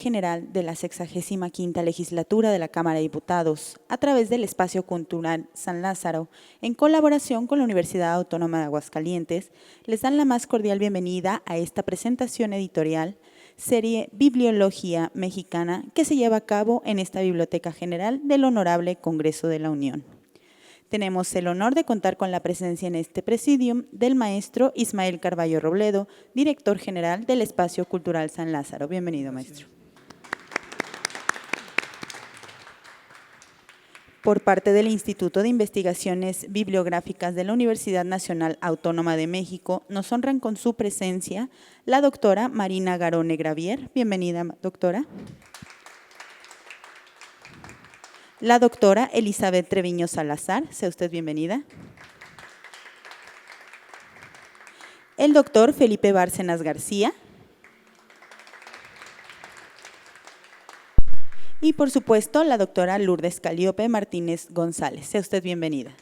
General de la 65ª Legislatura de la Cámara de Diputados, a través del Espacio Cultural San Lázaro, en colaboración con la Universidad Autónoma de Aguascalientes, les dan la más cordial bienvenida a esta presentación editorial, serie Bibliología Mexicana, que se lleva a cabo en esta Biblioteca General del Honorable Congreso de la Unión. Tenemos el honor de contar con la presencia en este presidium del maestro Ismael Carballo Robledo, director general del Espacio Cultural San Lázaro. Bienvenido, maestro. Por parte del Instituto de Investigaciones Bibliográficas de la Universidad Nacional Autónoma de México, nos honran con su presencia la doctora Marina Garone Gravier. Bienvenida, doctora. La doctora Elizabeth Treviño Salazar. Sea usted bienvenida. El doctor Felipe Bárcenas García. Y, por supuesto, la doctora Lourdes Caliope Martínez González. Sea usted bienvenida.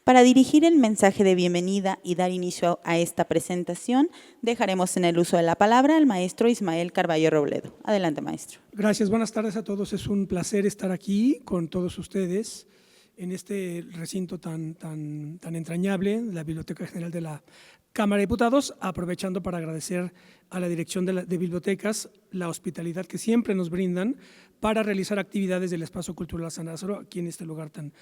Para dirigir el mensaje de bienvenida y dar inicio a esta presentación, dejaremos en el uso de la palabra al maestro Ismael Carballo Robledo. Adelante, maestro. Gracias, buenas tardes a todos. Es un placer estar aquí con todos ustedes en este recinto tan entrañable, la Biblioteca General de la Cámara de Diputados, aprovechando para agradecer a la Dirección de Bibliotecas la hospitalidad que siempre nos brindan para realizar actividades del Espacio Cultural San Lázaro aquí en este lugar tan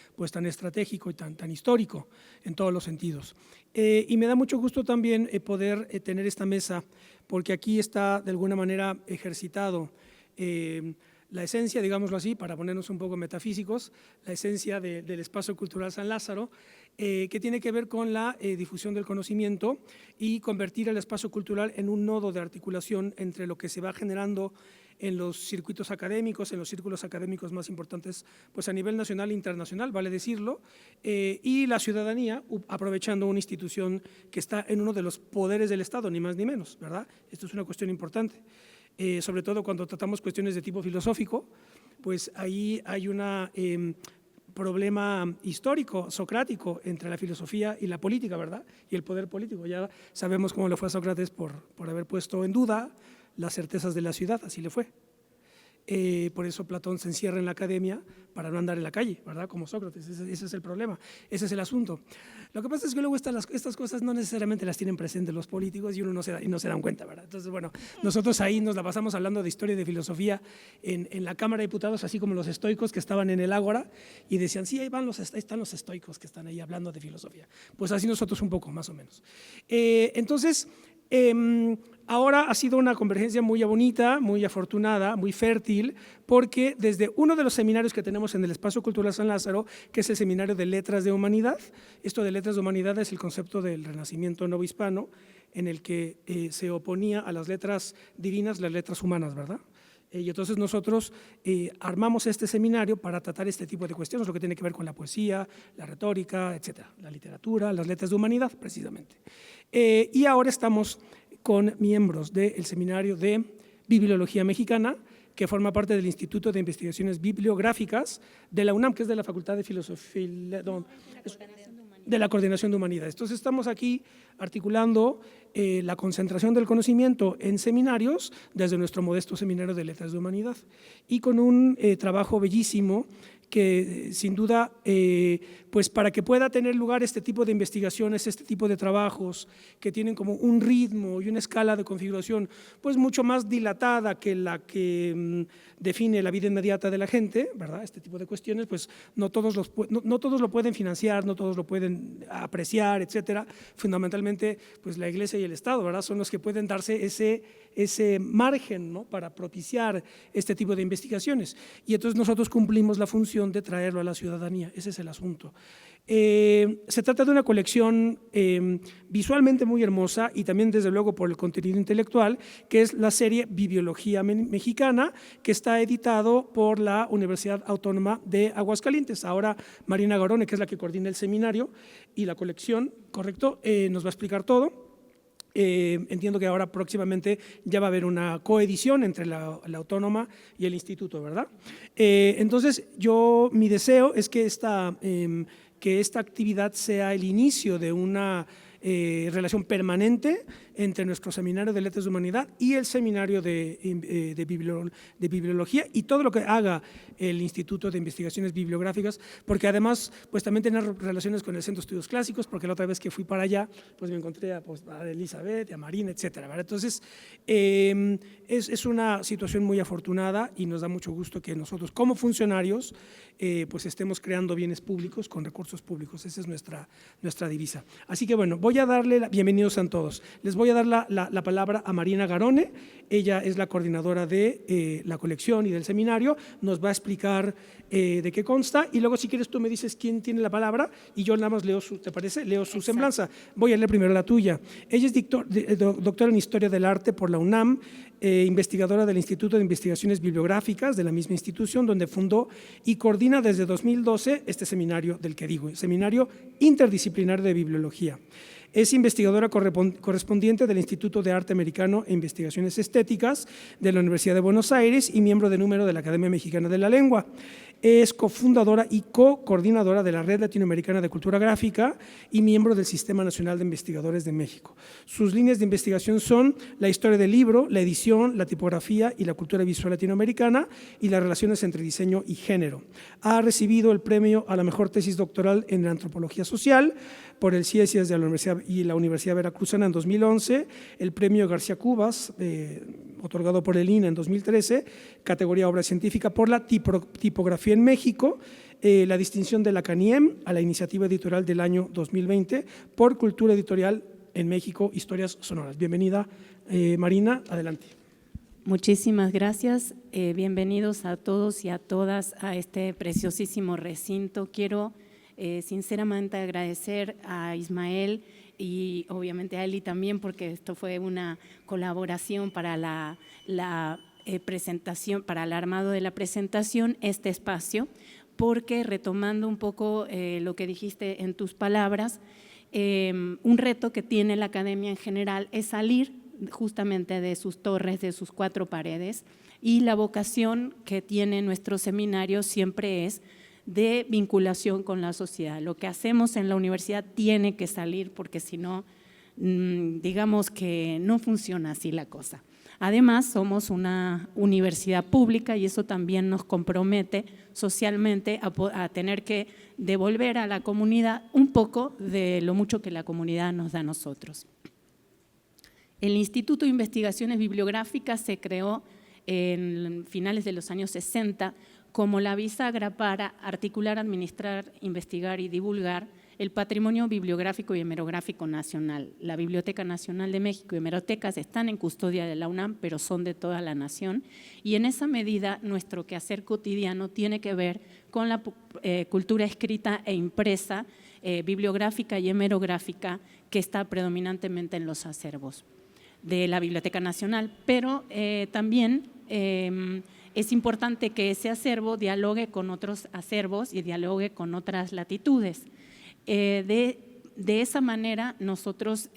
estratégico y tan histórico en todos los sentidos. Y me da mucho gusto también poder tener esta mesa, porque aquí está de alguna manera ejercitado la esencia, digámoslo así, para ponernos un poco metafísicos, la esencia del Espacio Cultural San Lázaro, que tiene que ver con la difusión del conocimiento y convertir el espacio cultural en un nodo de articulación entre lo que se va generando en los circuitos académicos, en los círculos académicos más importantes pues a nivel nacional e internacional, vale decirlo, y la ciudadanía, aprovechando una institución que está en uno de los poderes del Estado, ni más ni menos, ¿verdad? Esto es una cuestión importante. Sobre todo cuando tratamos cuestiones de tipo filosófico, pues ahí hay un problema histórico, socrático, entre la filosofía y la política, ¿verdad? Y el poder político. Ya sabemos cómo le fue a Sócrates por haber puesto en duda las certezas de la ciudad, así le fue. Por eso Platón se encierra en la academia para no andar en la calle, ¿verdad? Como Sócrates, ese es el problema, ese es el asunto. Lo que pasa es que luego estas cosas no necesariamente las tienen presentes los políticos y uno no se dan cuenta, ¿verdad? Entonces, bueno, nosotros ahí nos la pasamos hablando de historia y de filosofía en la Cámara de Diputados, así como los estoicos que estaban en el Ágora y decían, sí, ahí están los estoicos que están ahí hablando de filosofía. Pues así nosotros un poco, más o menos. Entonces, ahora ha sido una convergencia muy bonita, muy afortunada, muy fértil, porque desde uno de los seminarios que tenemos en el Espacio Cultural San Lázaro, que es el Seminario de Letras de Humanidad, esto de Letras de Humanidad es el concepto del Renacimiento novohispano, en el que se oponía a las letras divinas, las letras humanas, ¿verdad? Y entonces nosotros armamos este seminario para tratar este tipo de cuestiones, lo que tiene que ver con la poesía, la retórica, etcétera, la literatura, las letras de humanidad, precisamente. Y ahora estamos con miembros del Seminario de Bibliología Mexicana, que forma parte del Instituto de Investigaciones Bibliográficas de la UNAM, que es de la Facultad de Filosofía, de la Coordinación de Humanidades. Entonces estamos aquí articulando la concentración del conocimiento en seminarios desde nuestro modesto Seminario de Letras de Humanidad y con un trabajo bellísimo que sin duda, pues para que pueda tener lugar este tipo de investigaciones, este tipo de trabajos que tienen como un ritmo y una escala de configuración pues mucho más dilatada que la que define la vida inmediata de la gente, ¿verdad? Este tipo de cuestiones, pues no todos lo pueden financiar, no todos lo pueden apreciar, etcétera. Fundamentalmente, pues la Iglesia y el Estado, ¿verdad? Son los que pueden darse ese margen, ¿no? Para propiciar este tipo de investigaciones. Y entonces nosotros cumplimos la función de traerlo a la ciudadanía, ese es el asunto. Se trata de una colección visualmente muy hermosa y también desde luego por el contenido intelectual, que es la serie Bibliología Mexicana, que está editado por la Universidad Autónoma de Aguascalientes. Ahora Marina Garone, que es la que coordina el seminario y la colección, correcto, nos va a explicar todo. Entiendo que ahora próximamente ya va a haber una coedición entre la Autónoma y el Instituto, ¿verdad? Entonces, mi deseo es que esta actividad sea el inicio de una relación permanente entre nuestro seminario de Letras de Humanidad y el seminario de Bibliología y todo lo que haga el Instituto de Investigaciones Bibliográficas, porque además pues también tener relaciones con el Centro de Estudios Clásicos, porque la otra vez que fui para allá pues me encontré a Elizabeth, a Marina, etcétera, ¿verdad? Entonces es una situación muy afortunada y nos da mucho gusto que nosotros como funcionarios pues estemos creando bienes públicos con recursos públicos. Esa es nuestra divisa. Así que bueno, voy a darle, bienvenidos a todos, les voy a dar la palabra a Marina Garone. Ella es la coordinadora de la colección y del seminario, nos va a explicar de qué consta y luego si quieres tú me dices quién tiene la palabra y yo nada más leo ¿te parece? Leo su semblanza. Voy a leer primero la tuya. Ella es doctora en Historia del Arte por la UNAM, investigadora del Instituto de Investigaciones Bibliográficas de la misma institución, donde fundó y coordina desde 2012 este seminario del que digo, Seminario Interdisciplinario de Bibliología. Es investigadora correspondiente del Instituto de Arte Americano e Investigaciones Estéticas de la Universidad de Buenos Aires y miembro de número de la Academia Mexicana de la Lengua. Es cofundadora y co-coordinadora de la Red Latinoamericana de Cultura Gráfica y miembro del Sistema Nacional de Investigadores de México. Sus líneas de investigación son la historia del libro, la edición, la tipografía y la cultura visual latinoamericana y las relaciones entre diseño y género. Ha recibido el premio a la mejor tesis doctoral en antropología social por el Ciencias de la Universidad y la Universidad Veracruzana en 2011, el premio García Cubas, otorgado por el INA en 2013, categoría obra científica por la tipografía en México, la distinción de la CANIEM a la iniciativa editorial del año 2020 por Cultura Editorial en México, Historias Sonoras. Bienvenida, Marina, adelante. Muchísimas gracias, bienvenidos a todos y a todas a este preciosísimo recinto. Quiero sinceramente agradecer a Ismael y obviamente a Eli también, porque esto fue una colaboración para la presentación, para el armado de la presentación, este espacio, porque retomando un poco lo que dijiste en tus palabras, un reto que tiene la academia en general es salir justamente de sus torres, de sus cuatro paredes, y la vocación que tiene nuestro seminario siempre es de vinculación con la sociedad. Lo que hacemos en la universidad tiene que salir porque si no, digamos que no funciona así la cosa. Además, somos una universidad pública y eso también nos compromete socialmente a tener que devolver a la comunidad un poco de lo mucho que la comunidad nos da a nosotros. El Instituto de Investigaciones Bibliográficas se creó en finales de los años 60 como la bisagra para articular, administrar, investigar y divulgar el patrimonio bibliográfico y hemerográfico nacional. La Biblioteca Nacional de México y hemerotecas están en custodia de la UNAM, pero son de toda la nación, y en esa medida nuestro quehacer cotidiano tiene que ver con la cultura escrita e impresa, bibliográfica y hemerográfica que está predominantemente en los acervos de la Biblioteca Nacional, pero también es importante que ese acervo dialogue con otros acervos y dialogue con otras latitudes. De esa manera nosotros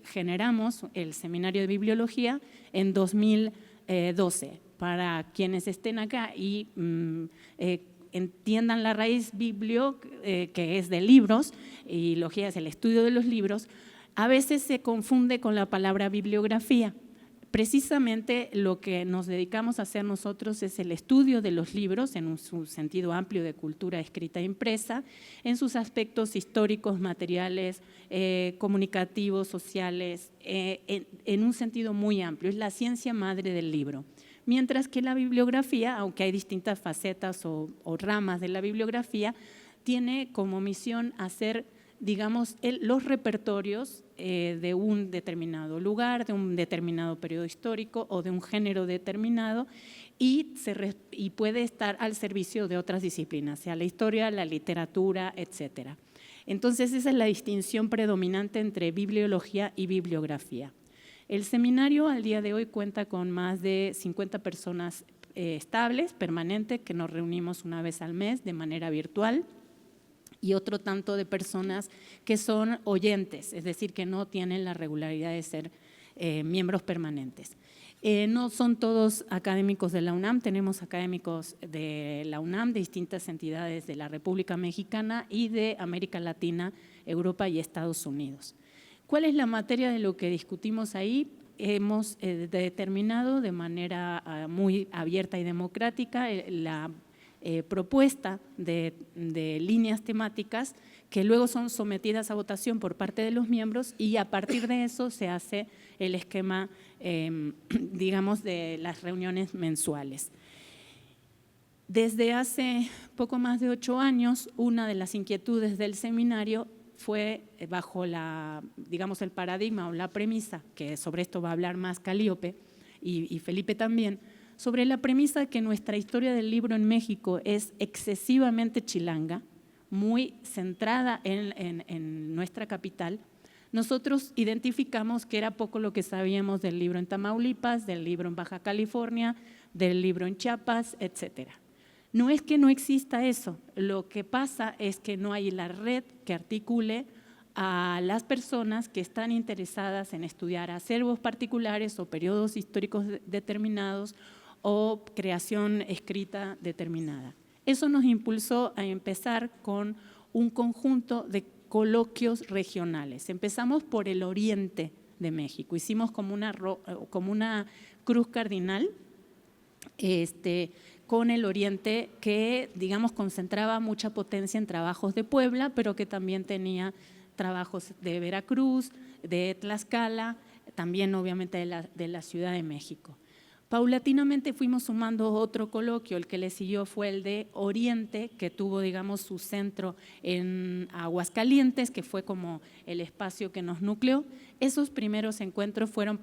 generamos el Seminario de Bibliología en 2012. Para quienes estén acá y entiendan la raíz biblio, que es de libros, y logía es el estudio de los libros, a veces se confunde con la palabra bibliografía. Precisamente lo que nos dedicamos a hacer nosotros es el estudio de los libros en su sentido amplio de cultura escrita e impresa, en sus aspectos históricos, materiales, comunicativos, sociales, en un sentido muy amplio. Es la ciencia madre del libro. Mientras que la bibliografía, aunque hay distintas facetas o ramas de la bibliografía, tiene como misión hacer, digamos, los repertorios de un determinado lugar, de un determinado periodo histórico o de un género determinado y puede estar al servicio de otras disciplinas, sea la historia, la literatura, etcétera. Entonces, esa es la distinción predominante entre bibliología y bibliografía. El seminario al día de hoy cuenta con más de 50 personas estables, permanentes, que nos reunimos una vez al mes de manera virtual, y otro tanto de personas que son oyentes, es decir, que no tienen la regularidad de ser miembros permanentes. No son todos académicos de la UNAM, tenemos académicos de la UNAM, de distintas entidades de la República Mexicana y de América Latina, Europa y Estados Unidos. ¿Cuál es la materia de lo que discutimos ahí? Hemos determinado de manera muy abierta y democrática la propuesta de líneas temáticas que luego son sometidas a votación por parte de los miembros y a partir de eso se hace el esquema, digamos, de las reuniones mensuales. Desde hace poco más de 8 años, una de las inquietudes del seminario fue bajo digamos, el paradigma o la premisa, que sobre esto va a hablar más Calíope y Felipe también, sobre la premisa de que nuestra historia del libro en México es excesivamente chilanga, muy centrada en nuestra capital. Nosotros identificamos que era poco lo que sabíamos del libro en Tamaulipas, del libro en Baja California, del libro en Chiapas, etcétera. No es que no exista eso, lo que pasa es que no hay la red que articule a las personas que están interesadas en estudiar acervos particulares o periodos históricos determinados o creación escrita determinada. Eso nos impulsó a empezar con un conjunto de coloquios regionales. Empezamos por el oriente de México, hicimos como una cruz cardinal con el oriente que, digamos, concentraba mucha potencia en trabajos de Puebla, pero que también tenía trabajos de Veracruz, de Tlaxcala, también obviamente de la Ciudad de México. Paulatinamente fuimos sumando otro coloquio, el que le siguió fue el de Oriente, que tuvo, digamos, su centro en Aguascalientes, que fue como el espacio que nos nucleó. Esos primeros encuentros fueron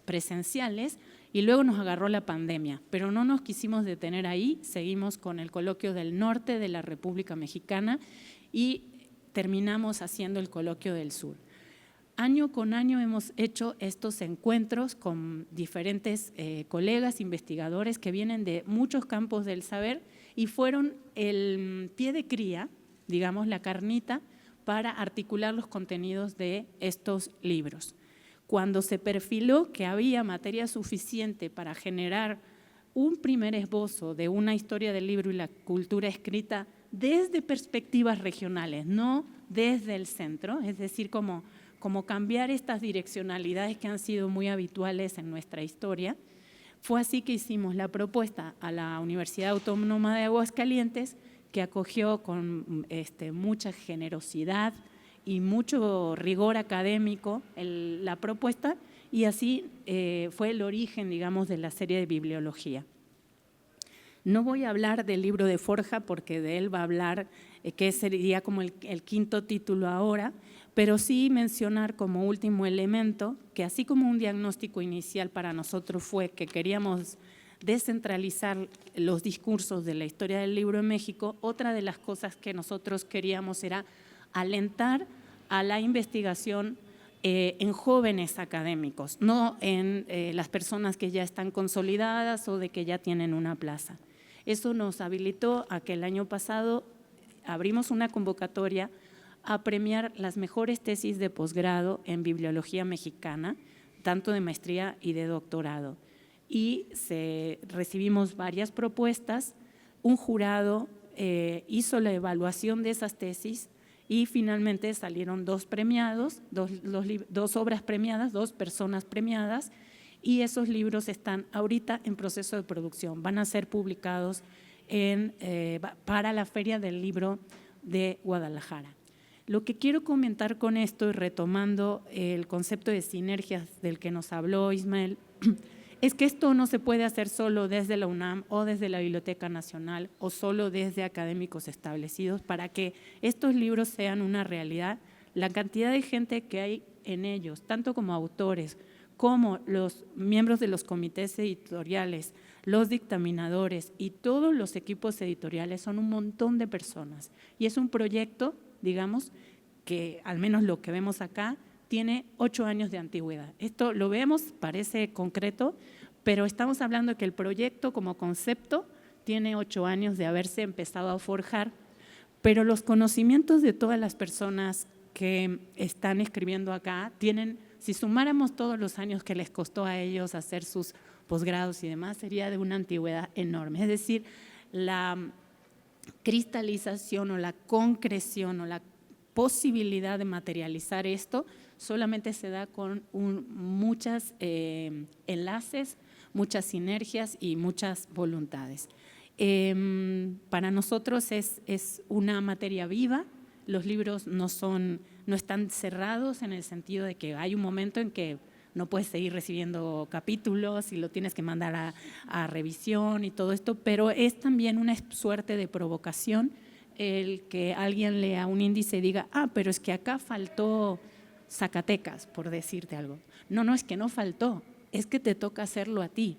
presenciales y luego nos agarró la pandemia, pero no nos quisimos detener ahí, seguimos con el coloquio del norte de la República Mexicana y terminamos haciendo el coloquio del sur. Año con año hemos hecho estos encuentros con diferentes colegas, investigadores que vienen de muchos campos del saber y fueron el pie de cría, digamos, la carnita para articular los contenidos de estos libros. Cuando se perfiló que había materia suficiente para generar un primer esbozo de una historia del libro y la cultura escrita desde perspectivas regionales, no desde el centro, es decir, como cambiar estas direccionalidades que han sido muy habituales en nuestra historia. Fue así que hicimos la propuesta a la Universidad Autónoma de Aguascalientes, que acogió con mucha generosidad y mucho rigor académico la propuesta, y así fue el origen, digamos, de la serie de bibliología. No voy a hablar del libro de Forja porque de él va a hablar, que sería como el quinto título ahora, pero sí mencionar como último elemento que así como un diagnóstico inicial para nosotros fue que queríamos descentralizar los discursos de la historia del libro en México, otra de las cosas que nosotros queríamos era alentar a la investigación en jóvenes académicos, no en las personas que ya están consolidadas o de que ya tienen una plaza. Eso nos habilitó a que el año pasado abrimos una convocatoria a premiar las mejores tesis de posgrado en bibliología mexicana, tanto de maestría y de doctorado. Y recibimos varias propuestas, un jurado hizo la evaluación de esas tesis y finalmente salieron 2 premiados, dos obras premiadas, 2 personas premiadas, y esos libros están ahorita en proceso de producción, van a ser publicados para la Feria del Libro de Guadalajara. Lo que quiero comentar con esto y retomando el concepto de sinergias del que nos habló Ismael, es que esto no se puede hacer solo desde la UNAM o desde la Biblioteca Nacional o solo desde académicos establecidos. Para que estos libros sean una realidad, la cantidad de gente que hay en ellos, tanto como autores, como los miembros de los comités editoriales, los dictaminadores y todos los equipos editoriales, son un montón de personas. Y es un proyecto, digamos, que al menos lo que vemos acá, tiene 8 años de antigüedad. Esto lo vemos, parece concreto, pero estamos hablando de que el proyecto como concepto tiene 8 años de haberse empezado a forjar, pero los conocimientos de todas las personas que están escribiendo acá tienen, si sumáramos todos los años que les costó a ellos hacer sus posgrados y demás, sería de una antigüedad enorme. Es decir, la cristalización o la concreción o la posibilidad de materializar esto solamente se da con muchos enlaces, muchas sinergias y muchas voluntades. Para nosotros es una materia viva. Los libros no están cerrados en el sentido de que hay un momento en que no puedes seguir recibiendo capítulos y lo tienes que mandar a revisión y todo esto, pero es también una suerte de provocación el que alguien lea un índice y diga, pero es que acá faltó Zacatecas, por decirte algo. No, es que no faltó, es que te toca hacerlo a ti,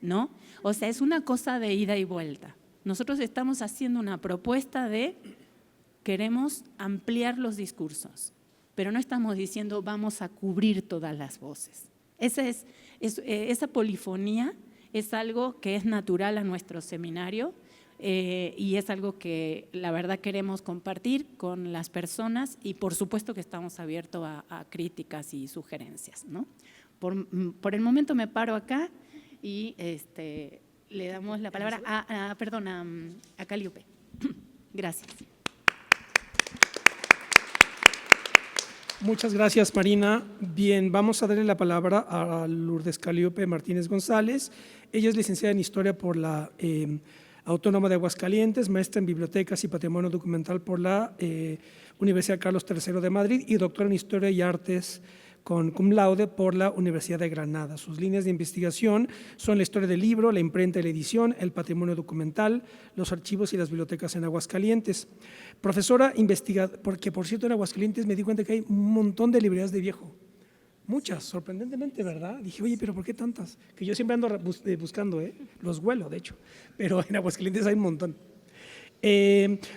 ¿no? O sea, es una cosa de ida y vuelta. Nosotros estamos haciendo una propuesta de queremos ampliar los discursos, pero no estamos diciendo vamos a cubrir todas las voces. Esa polifonía es algo que es natural a nuestro seminario y es algo que la verdad queremos compartir con las personas y por supuesto que estamos abiertos a críticas y sugerencias, ¿no? Por el momento me paro acá y le damos la palabra a Calíope. Gracias. Muchas gracias, Marina. Bien, vamos a darle la palabra a Lourdes Calíope Martínez González. Ella es licenciada en Historia por la Autónoma de Aguascalientes, maestra en Bibliotecas y Patrimonio Documental por la Universidad Carlos III de Madrid y doctora en Historia y Artes con cum laude por la Universidad de Granada. Sus líneas de investigación son la historia del libro, la imprenta y la edición, el patrimonio documental, los archivos y las bibliotecas en Aguascalientes. Profesora investigadora, porque por cierto en Aguascalientes me di cuenta que hay un montón de librerías de viejo, muchas, sorprendentemente, ¿verdad? Dije, oye, pero ¿por qué tantas? Que yo siempre ando buscando, los huelo, de hecho, pero en Aguascalientes hay un montón.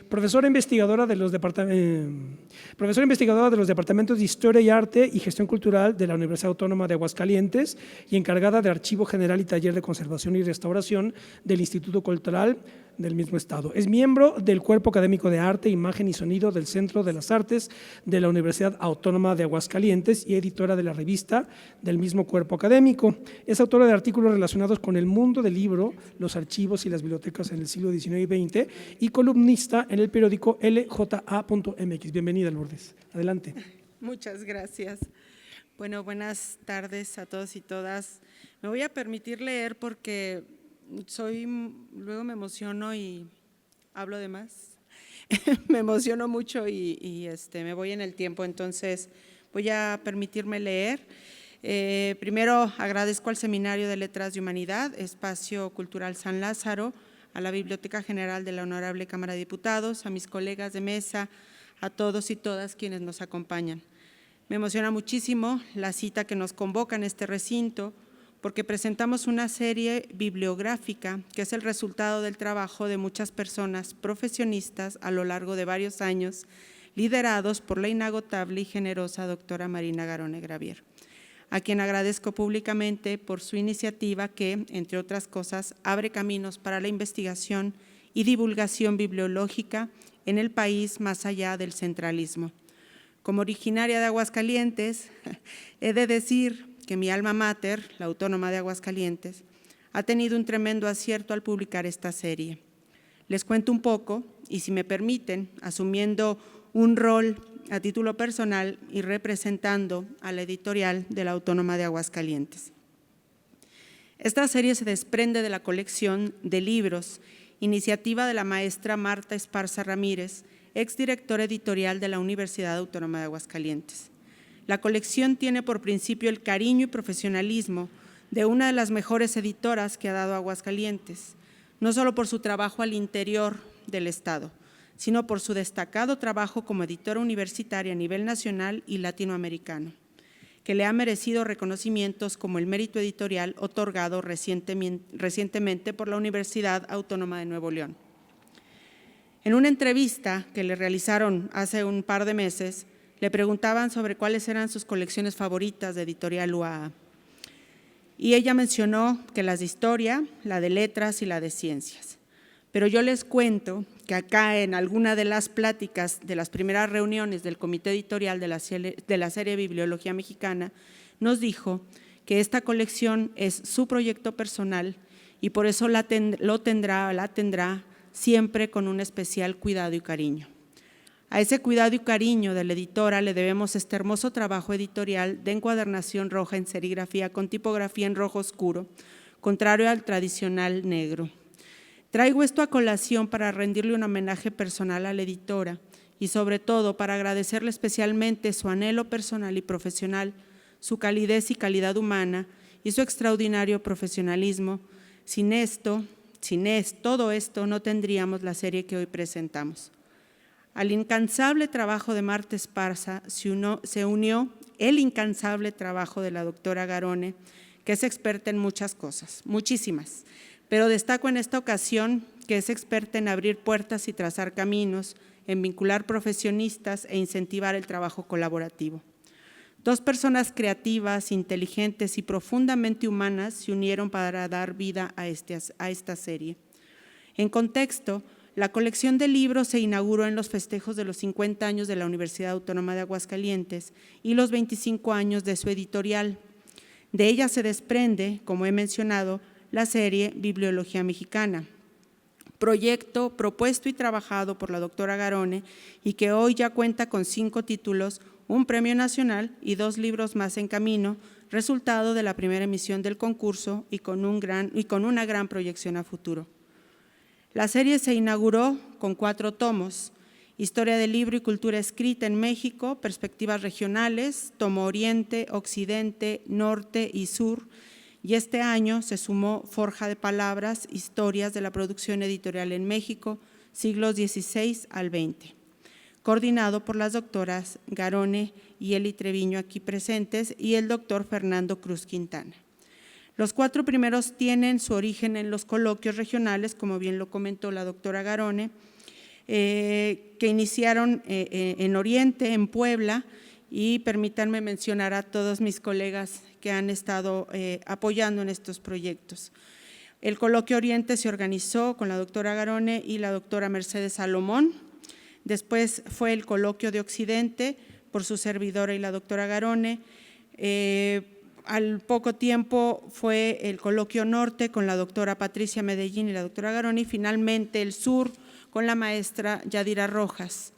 Profesora investigadora de los departamentos de Historia y Arte y Gestión Cultural de la Universidad Autónoma de Aguascalientes y encargada de Archivo General y Taller de Conservación y Restauración del Instituto Cultural del mismo estado. Es miembro del Cuerpo Académico de Arte, Imagen y Sonido del Centro de las Artes de la Universidad Autónoma de Aguascalientes y editora de la revista del mismo cuerpo académico. Es autora de artículos relacionados con el mundo del libro, los archivos y las bibliotecas en el siglo XIX y XX y columnista en el periódico LJA.mx. Bienvenida, Lourdes. Adelante. Muchas gracias. Bueno, buenas tardes a todos y todas. Me voy a permitir leer porque luego me emociono y hablo de más. Me emociono mucho y me voy en el tiempo, entonces voy a permitirme leer. Primero agradezco al Seminario de Letras de Humanidad, Espacio Cultural San Lázaro, a la Biblioteca General de la Honorable Cámara de Diputados, a mis colegas de mesa, a todos y todas quienes nos acompañan. Me emociona muchísimo la cita que nos convoca en este recinto, porque presentamos una serie bibliográfica que es el resultado del trabajo de muchas personas profesionistas a lo largo de varios años, liderados por la inagotable y generosa doctora Marina Garone Gravier, a quien agradezco públicamente por su iniciativa que, entre otras cosas, abre caminos para la investigación y divulgación bibliológica en el país más allá del centralismo. Como originaria de Aguascalientes, he de decir que mi alma mater, la Autónoma de Aguascalientes, ha tenido un tremendo acierto al publicar esta serie. Les cuento un poco y, si me permiten, asumiendo un rol a título personal y representando a la editorial de la Autónoma de Aguascalientes. Esta serie se desprende de la colección de libros, iniciativa de la maestra Marta Esparza Ramírez, exdirectora editorial de la Universidad Autónoma de Aguascalientes. La colección tiene por principio el cariño y profesionalismo de una de las mejores editoras que ha dado Aguascalientes, no solo por su trabajo al interior del Estado, sino por su destacado trabajo como editora universitaria a nivel nacional y latinoamericano, que le ha merecido reconocimientos como el mérito editorial otorgado recientemente por la Universidad Autónoma de Nuevo León. En una entrevista que le realizaron hace un par de meses, le preguntaban sobre cuáles eran sus colecciones favoritas de Editorial UAA. Y ella mencionó que las de historia, la de letras y la de ciencias. Pero yo les cuento que acá en alguna de las pláticas de las primeras reuniones del comité editorial de la serie Bibliología Mexicana, nos dijo que esta colección es su proyecto personal y por eso la tendrá siempre con un especial cuidado y cariño. A ese cuidado y cariño de la editora le debemos este hermoso trabajo editorial de encuadernación roja en serigrafía con tipografía en rojo oscuro, contrario al tradicional negro. Traigo esto a colación para rendirle un homenaje personal a la editora y sobre todo para agradecerle especialmente su anhelo personal y profesional, su calidez y calidad humana y su extraordinario profesionalismo. Sin todo esto no tendríamos la serie que hoy presentamos. Al incansable trabajo de Marta Esparza se unió el incansable trabajo de la doctora Garone, que es experta en muchas cosas, muchísimas, pero destaco en esta ocasión que es experta en abrir puertas y trazar caminos, en vincular profesionistas e incentivar el trabajo colaborativo. Dos personas creativas, inteligentes y profundamente humanas se unieron para dar vida a esta serie. En contexto, la colección de libros se inauguró en los festejos de los 50 años de la Universidad Autónoma de Aguascalientes y los 25 años de su editorial. De ella se desprende, como he mencionado, la serie Bibliología Mexicana, proyecto propuesto y trabajado por la doctora Garone y que hoy ya cuenta con 5 títulos, un premio nacional y 2 libros más en camino, resultado de la primera emisión del concurso y con una gran proyección a futuro. La serie se inauguró con 4 tomos: Historia del libro y cultura escrita en México, Perspectivas regionales, tomo Oriente, Occidente, Norte y Sur, y este año se sumó Forja de palabras, historias de la producción editorial en México, siglos XVI al XX, coordinado por las doctoras Garone y Eli Treviño aquí presentes y el doctor Fernando Cruz Quintana. Los 4 primeros tienen su origen en los coloquios regionales, como bien lo comentó la doctora Garone, que iniciaron en Oriente, en Puebla, y permítanme mencionar a todos mis colegas que han estado apoyando en estos proyectos. El coloquio Oriente se organizó con la doctora Garone y la doctora Mercedes Salomón. Después fue el coloquio de Occidente por su servidora y la doctora Garone. Al poco tiempo fue el coloquio Norte con la doctora Patricia Medellín y la doctora Garone, y finalmente el Sur con la maestra Yadira Rojas.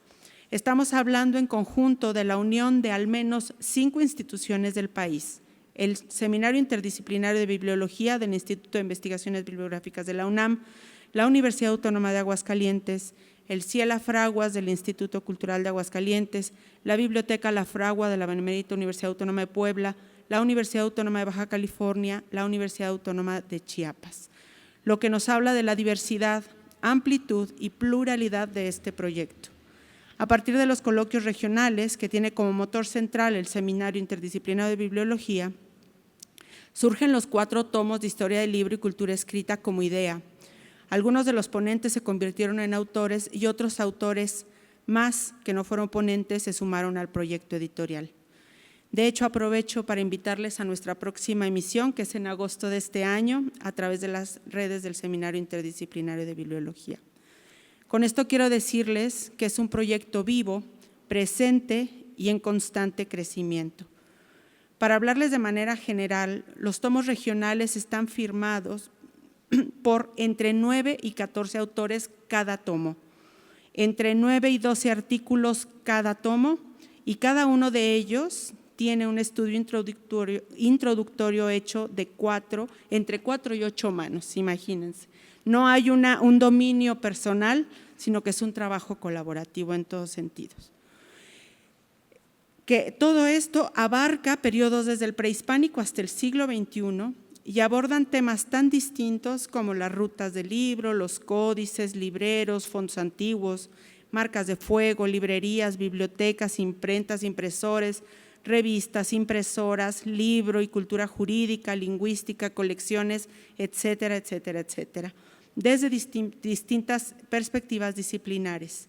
Estamos hablando en conjunto de la unión de al menos 5 instituciones del país: el Seminario Interdisciplinario de Bibliología del Instituto de Investigaciones Bibliográficas de la UNAM, la Universidad Autónoma de Aguascalientes, el Ciela Fraguas del Instituto Cultural de Aguascalientes, la Biblioteca La Fragua de la Benemérita Universidad Autónoma de Puebla, la Universidad Autónoma de Baja California, la Universidad Autónoma de Chiapas, lo que nos habla de la diversidad, amplitud y pluralidad de este proyecto. A partir de los coloquios regionales, que tiene como motor central el Seminario Interdisciplinario de Bibliología, surgen los 4 tomos de Historia del libro y cultura escrita como idea. Algunos de los ponentes se convirtieron en autores y otros autores más que no fueron ponentes se sumaron al proyecto editorial. De hecho, aprovecho para invitarles a nuestra próxima emisión, que es en agosto de este año, a través de las redes del Seminario Interdisciplinario de Bibliología. Con esto quiero decirles que es un proyecto vivo, presente y en constante crecimiento. Para hablarles de manera general, los tomos regionales están firmados por entre 9 y 14 autores cada tomo, entre 9 y 12 artículos cada tomo, y cada uno de ellos tiene un estudio introductorio hecho de entre 4 y 8 manos, imagínense. No hay un dominio personal, sino que es un trabajo colaborativo en todos sentidos. Que todo esto abarca periodos desde el prehispánico hasta el siglo XXI y abordan temas tan distintos como las rutas del libro, los códices, libreros, fondos antiguos, marcas de fuego, librerías, bibliotecas, imprentas, impresores, revistas, impresoras, libro y cultura jurídica, lingüística, colecciones, etcétera, etcétera, etcétera, desde distintas perspectivas disciplinares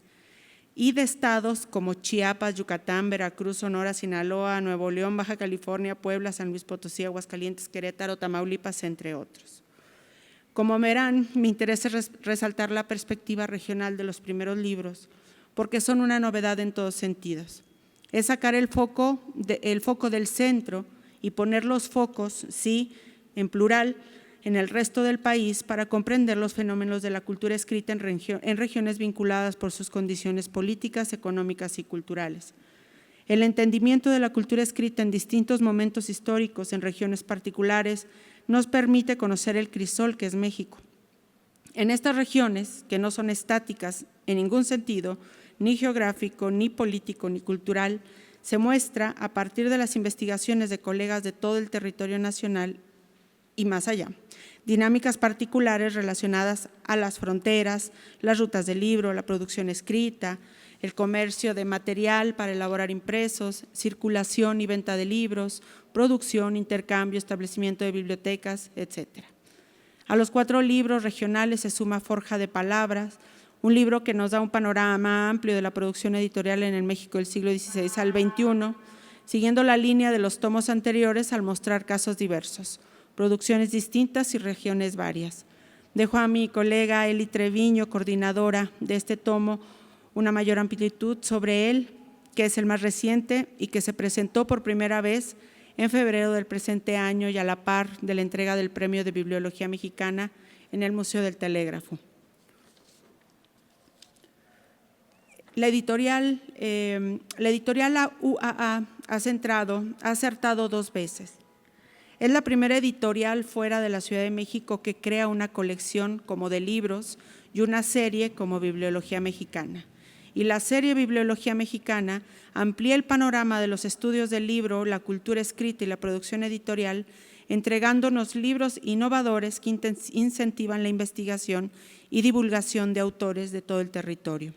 y de estados como Chiapas, Yucatán, Veracruz, Sonora, Sinaloa, Nuevo León, Baja California, Puebla, San Luis Potosí, Aguascalientes, Querétaro, Tamaulipas, entre otros. Como verán, me interesa resaltar la perspectiva regional de los primeros libros, porque son una novedad en todos sentidos. Es sacar el foco del centro y poner los focos, sí, en plural, en el resto del país para comprender los fenómenos de la cultura escrita en regiones vinculadas por sus condiciones políticas, económicas y culturales. El entendimiento de la cultura escrita en distintos momentos históricos en regiones particulares nos permite conocer el crisol que es México. En estas regiones, que no son estáticas en ningún sentido, ni geográfico, ni político, ni cultural, se muestra a partir de las investigaciones de colegas de todo el territorio nacional y más allá, dinámicas particulares relacionadas a las fronteras, las rutas del libro, la producción escrita, el comercio de material para elaborar impresos, circulación y venta de libros, producción, intercambio, establecimiento de bibliotecas, etc. A los 4 libros regionales se suma Forja de Palabras, un libro que nos da un panorama amplio de la producción editorial en el México del siglo XVI al XXI, siguiendo la línea de los tomos anteriores al mostrar casos diversos, producciones distintas y regiones varias. Dejo a mi colega Eli Treviño, coordinadora de este tomo, una mayor amplitud sobre él, que es el más reciente y que se presentó por primera vez en febrero del presente año y a la par de la entrega del Premio de Bibliología Mexicana en el Museo del Telégrafo. La editorial UAA ha acertado 2 veces. Es la primera editorial fuera de la Ciudad de México que crea una colección como de libros y una serie como Bibliología Mexicana. Y la serie Bibliología Mexicana amplía el panorama de los estudios del libro, la cultura escrita y la producción editorial, entregándonos libros innovadores que incentivan la investigación y divulgación de autores de todo el territorio.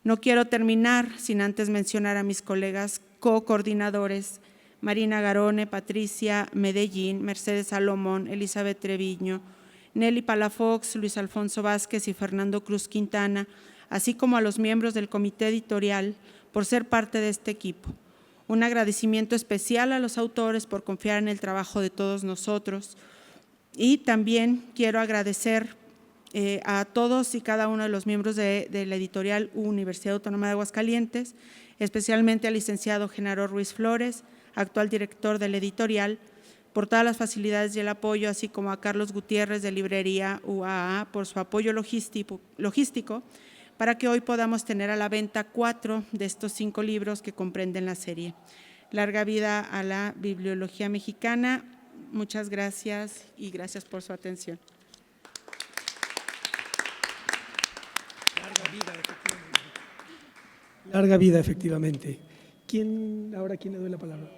No quiero terminar sin antes mencionar a mis colegas co-coordinadores, Marina Garone, Patricia Medellín, Mercedes Salomón, Elizabeth Treviño, Nelly Palafox, Luis Alfonso Vázquez y Fernando Cruz Quintana, así como a los miembros del comité editorial por ser parte de este equipo. Un agradecimiento especial a los autores por confiar en el trabajo de todos nosotros y también quiero agradecer a todos y cada uno de los miembros de la editorial Universidad Autónoma de Aguascalientes, especialmente al licenciado Genaro Ruiz Flores, actual director de la editorial, por todas las facilidades y el apoyo, así como a Carlos Gutiérrez de Librería UAA por su apoyo logístico para que hoy podamos tener a la venta 4 de estos 5 libros que comprenden la serie. Larga vida a la Bibliología Mexicana. Muchas gracias y gracias por su atención. Larga vida, efectivamente. ¿Quién le doy la palabra?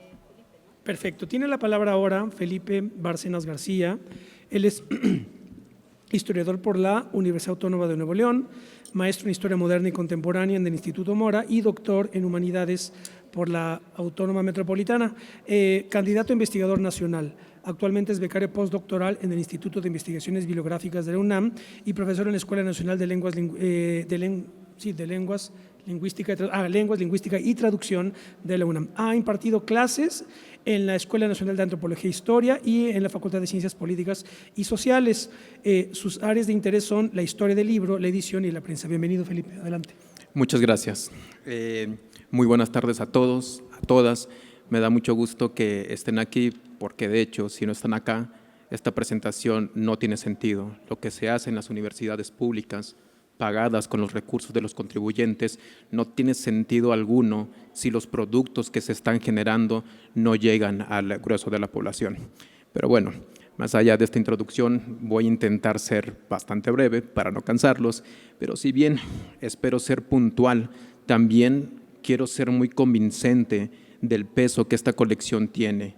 Perfecto. Tiene la palabra ahora Felipe Bárcenas García. Él es historiador por la Universidad Autónoma de Nuevo León, maestro en Historia Moderna y Contemporánea en el Instituto Mora y doctor en Humanidades por la Autónoma Metropolitana, candidato a investigador nacional. Actualmente es becario postdoctoral en el Instituto de Investigaciones Bibliográficas de la UNAM y profesor en la Escuela Nacional de Lenguas Lingüística y Traducción de la UNAM. Ha impartido clases en la Escuela Nacional de Antropología e Historia y en la Facultad de Ciencias Políticas y Sociales. Sus áreas de interés son la historia del libro, la edición y la prensa. Bienvenido, Felipe. Adelante. Muchas gracias. Muy buenas tardes a todos, a todas. Me da mucho gusto que estén aquí porque, de hecho, si no están acá, esta presentación no tiene sentido. Lo que se hace en las universidades públicas, pagadas con los recursos de los contribuyentes, no tiene sentido alguno si los productos que se están generando no llegan al grueso de la población. Pero bueno, más allá de esta introducción, voy a intentar ser bastante breve para no cansarlos, pero si bien espero ser puntual, también quiero ser muy convincente del peso que esta colección tiene.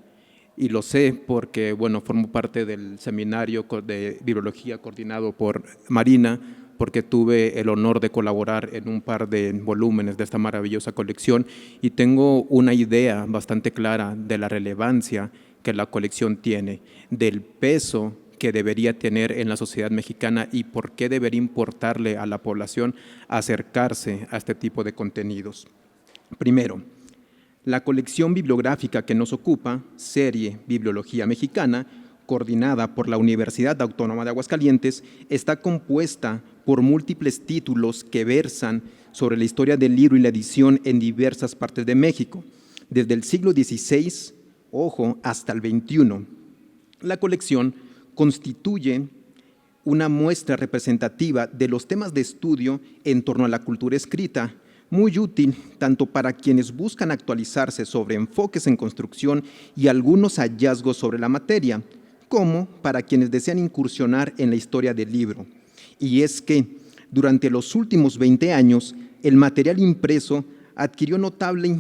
Y lo sé porque, bueno, formo parte del seminario de bibliología coordinado por Marina, porque tuve el honor de colaborar en un par de volúmenes de esta maravillosa colección y tengo una idea bastante clara de la relevancia que la colección tiene, del peso que debería tener en la sociedad mexicana y por qué debería importarle a la población acercarse a este tipo de contenidos. Primero, la colección bibliográfica que nos ocupa, serie Bibliología Mexicana, coordinada por la Universidad Autónoma de Aguascalientes, está compuesta por múltiples títulos que versan sobre la historia del libro y la edición en diversas partes de México, desde el siglo XVI, hasta el XXI. La colección constituye una muestra representativa de los temas de estudio en torno a la cultura escrita, muy útil tanto para quienes buscan actualizarse sobre enfoques en construcción y algunos hallazgos sobre la materia, como para quienes desean incursionar en la historia del libro. Y es que, durante los últimos 20 años, el material impreso adquirió notable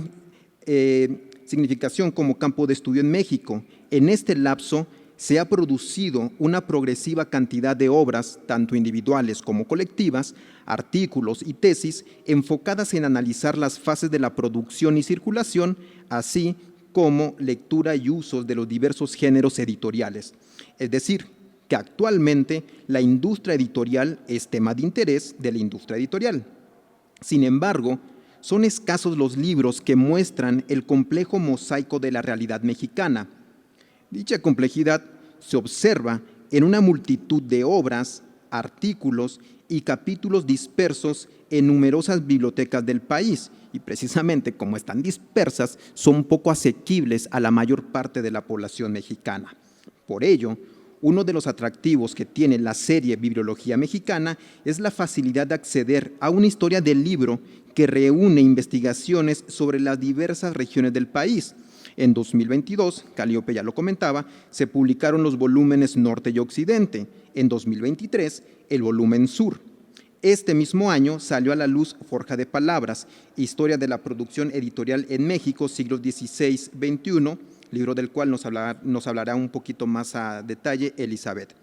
significación como campo de estudio en México. En este lapso se ha producido una progresiva cantidad de obras, tanto individuales como colectivas, artículos y tesis, enfocadas en analizar las fases de la producción y circulación, así como lectura y usos de los diversos géneros editoriales. Es decir, que actualmente la industria editorial es tema de interés de la industria editorial. Sin embargo, son escasos los libros que muestran el complejo mosaico de la realidad mexicana. Dicha complejidad se observa en una multitud de obras, artículos y capítulos dispersos en numerosas bibliotecas del país, y precisamente como están dispersas, son poco asequibles a la mayor parte de la población mexicana. Por ello, uno de los atractivos que tiene la serie Bibliología Mexicana es la facilidad de acceder a una historia del libro que reúne investigaciones sobre las diversas regiones del país. En 2022, Calíope ya lo comentaba, se publicaron los volúmenes Norte y Occidente. En 2023, el volumen Sur. Este mismo año salió a la luz Forja de Palabras, Historia de la Producción Editorial en México, siglos XVI-XXI, libro del cual nos hablará un poquito más a detalle Elizabeth.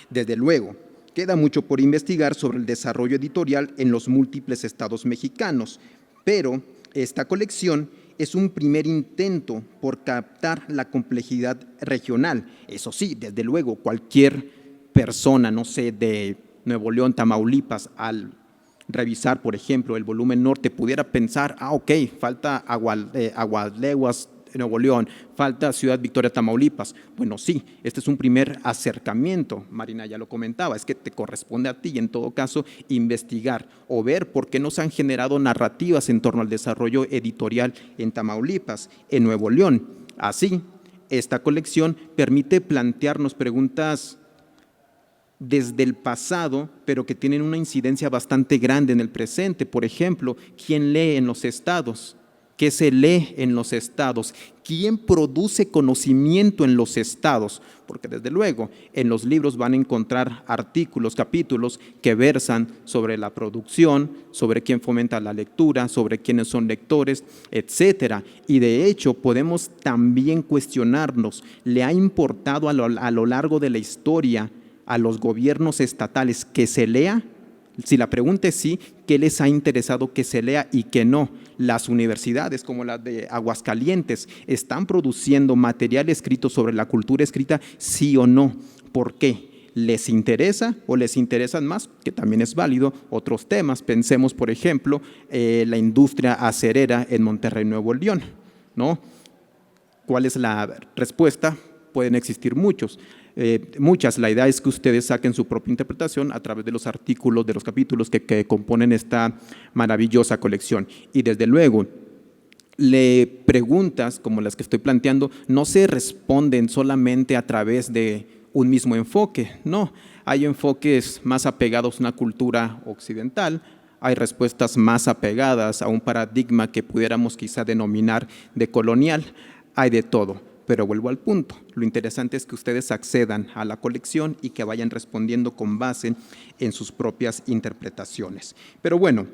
Desde luego, queda mucho por investigar sobre el desarrollo editorial en los múltiples estados mexicanos, pero esta colección es un primer intento por captar la complejidad regional. Eso sí, desde luego, cualquier persona, no sé, de Nuevo León, Tamaulipas, al revisar, por ejemplo, el volumen Norte, pudiera pensar, ok, falta Aguasleguas, Nuevo León, falta Ciudad Victoria, Tamaulipas. Bueno, sí, este es un primer acercamiento, Marina ya lo comentaba, es que te corresponde a ti, en todo caso, investigar o ver por qué no se han generado narrativas en torno al desarrollo editorial en Tamaulipas, en Nuevo León. Así, esta colección permite plantearnos preguntas desde el pasado, pero que tienen una incidencia bastante grande en el presente. Por ejemplo, ¿quién lee en los estados? ¿Qué se lee en los estados? ¿Quién produce conocimiento en los estados? Porque desde luego en los libros van a encontrar artículos, capítulos que versan sobre la producción, sobre quién fomenta la lectura, sobre quiénes son lectores, etcétera. Y de hecho podemos también cuestionarnos, ¿le ha importado a lo largo de la historia a los gobiernos estatales que se lea? Si la pregunta es sí, ¿qué les ha interesado que se lea y que no? Las universidades, como la de Aguascalientes, ¿están produciendo material escrito sobre la cultura escrita, sí o no? ¿Por qué? ¿Les interesa o les interesan más? Que también es válido, otros temas. Pensemos, por ejemplo, la industria acerera en Monterrey, Nuevo León, ¿no? ¿Cuál es la respuesta? Pueden existir muchas. La idea es que ustedes saquen su propia interpretación a través de los artículos, de los capítulos que componen esta maravillosa colección. Y desde luego, preguntas como las que estoy planteando no se responden solamente a través de un mismo enfoque, no. Hay enfoques más apegados a una cultura occidental, hay respuestas más apegadas a un paradigma que pudiéramos quizá denominar de colonial, hay de todo. Pero vuelvo al punto, lo interesante es que ustedes accedan a la colección y que vayan respondiendo con base en sus propias interpretaciones. Pero bueno,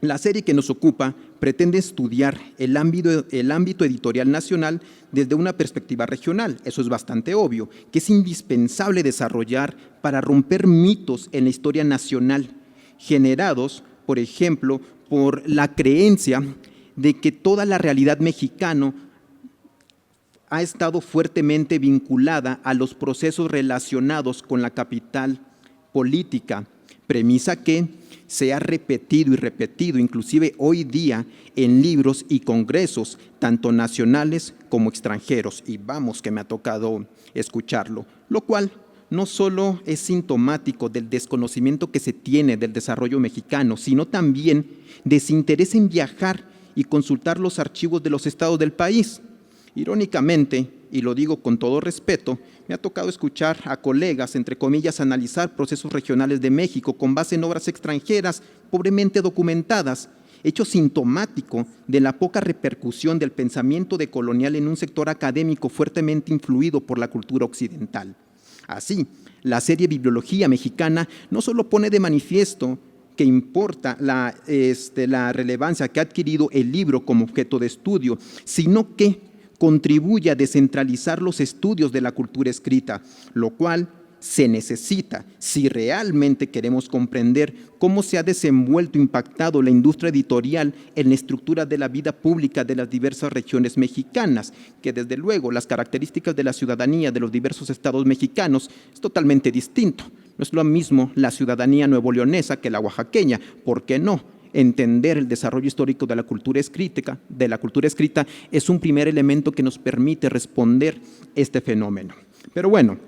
la serie que nos ocupa pretende estudiar el ámbito editorial nacional desde una perspectiva regional. Eso es bastante obvio, que es indispensable desarrollar para romper mitos en la historia nacional, generados, por ejemplo, por la creencia de que toda la realidad mexicana ha estado fuertemente vinculada a los procesos relacionados con la capital política, premisa que se ha repetido y repetido, inclusive hoy día en libros y congresos, tanto nacionales como extranjeros, y vamos que me ha tocado escucharlo, lo cual no solo es sintomático del desconocimiento que se tiene del desarrollo mexicano, sino también desinterés en viajar y consultar los archivos de los estados del país. Irónicamente, y lo digo con todo respeto, me ha tocado escuchar a colegas, entre comillas, analizar procesos regionales de México con base en obras extranjeras pobremente documentadas, hecho sintomático de la poca repercusión del pensamiento decolonial en un sector académico fuertemente influido por la cultura occidental. Así, la serie Bibliología Mexicana no solo pone de manifiesto que importa la relevancia que ha adquirido el libro como objeto de estudio, sino que contribuye a descentralizar los estudios de la cultura escrita, lo cual se necesita si realmente queremos comprender cómo se ha desenvuelto, impactado la industria editorial en la estructura de la vida pública de las diversas regiones mexicanas, que desde luego las características de la ciudadanía de los diversos estados mexicanos es totalmente distinto. No es lo mismo la ciudadanía nuevoleonesa que la oaxaqueña, ¿por qué no? Entender el desarrollo histórico de la cultura escrita es un primer elemento que nos permite responder este fenómeno. Pero bueno,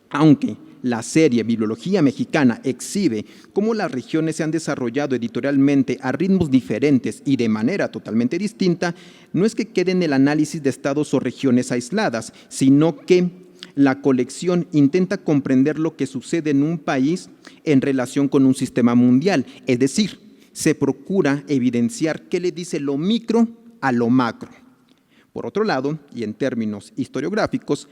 aunque la serie Bibliología Mexicana exhibe cómo las regiones se han desarrollado editorialmente a ritmos diferentes y de manera totalmente distinta, no es que quede en el análisis de estados o regiones aisladas, sino que la colección intenta comprender lo que sucede en un país en relación con un sistema mundial, es decir, se procura evidenciar qué le dice lo micro a lo macro. Por otro lado, y en términos historiográficos,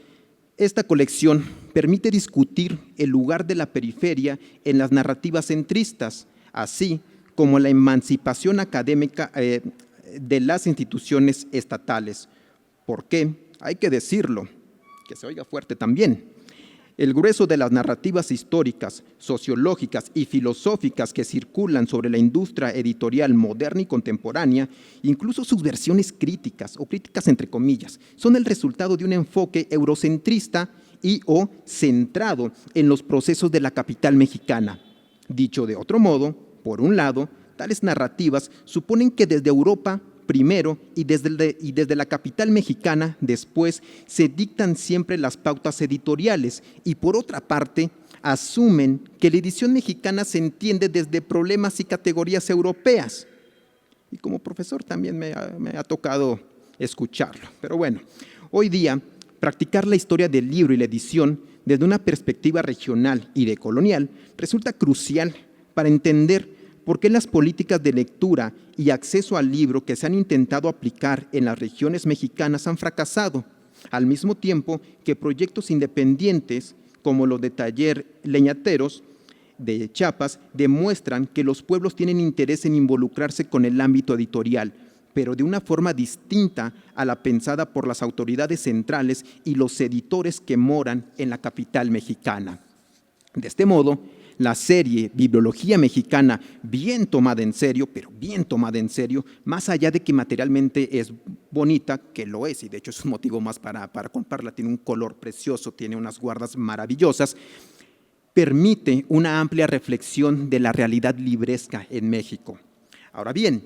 esta colección permite discutir el lugar de la periferia en las narrativas centristas, así como la emancipación académica de las instituciones estatales. ¿Por qué? Hay que decirlo, que se oiga fuerte también. El grueso de las narrativas históricas, sociológicas y filosóficas que circulan sobre la industria editorial moderna y contemporánea, incluso sus versiones críticas o críticas entre comillas, son el resultado de un enfoque eurocentrista y o centrado en los procesos de la capital mexicana. Dicho de otro modo, por un lado, tales narrativas suponen que desde Europa primero y desde la capital mexicana después se dictan siempre las pautas editoriales y por otra parte asumen que la edición mexicana se entiende desde problemas y categorías europeas. Y como profesor también me ha tocado escucharlo. Pero bueno, hoy día practicar la historia del libro y la edición desde una perspectiva regional y decolonial resulta crucial para entender por qué las políticas de lectura y acceso al libro que se han intentado aplicar en las regiones mexicanas han fracasado, al mismo tiempo que proyectos independientes como los de Taller Leñateros de Chiapas demuestran que los pueblos tienen interés en involucrarse con el ámbito editorial, pero de una forma distinta a la pensada por las autoridades centrales y los editores que moran en la capital mexicana. De este modo, la serie Bibliología Mexicana, bien tomada en serio, pero bien tomada en serio, más allá de que materialmente es bonita, que lo es, y de hecho es un motivo más para comprarla, tiene un color precioso, tiene unas guardas maravillosas, permite una amplia reflexión de la realidad libresca en México. Ahora bien,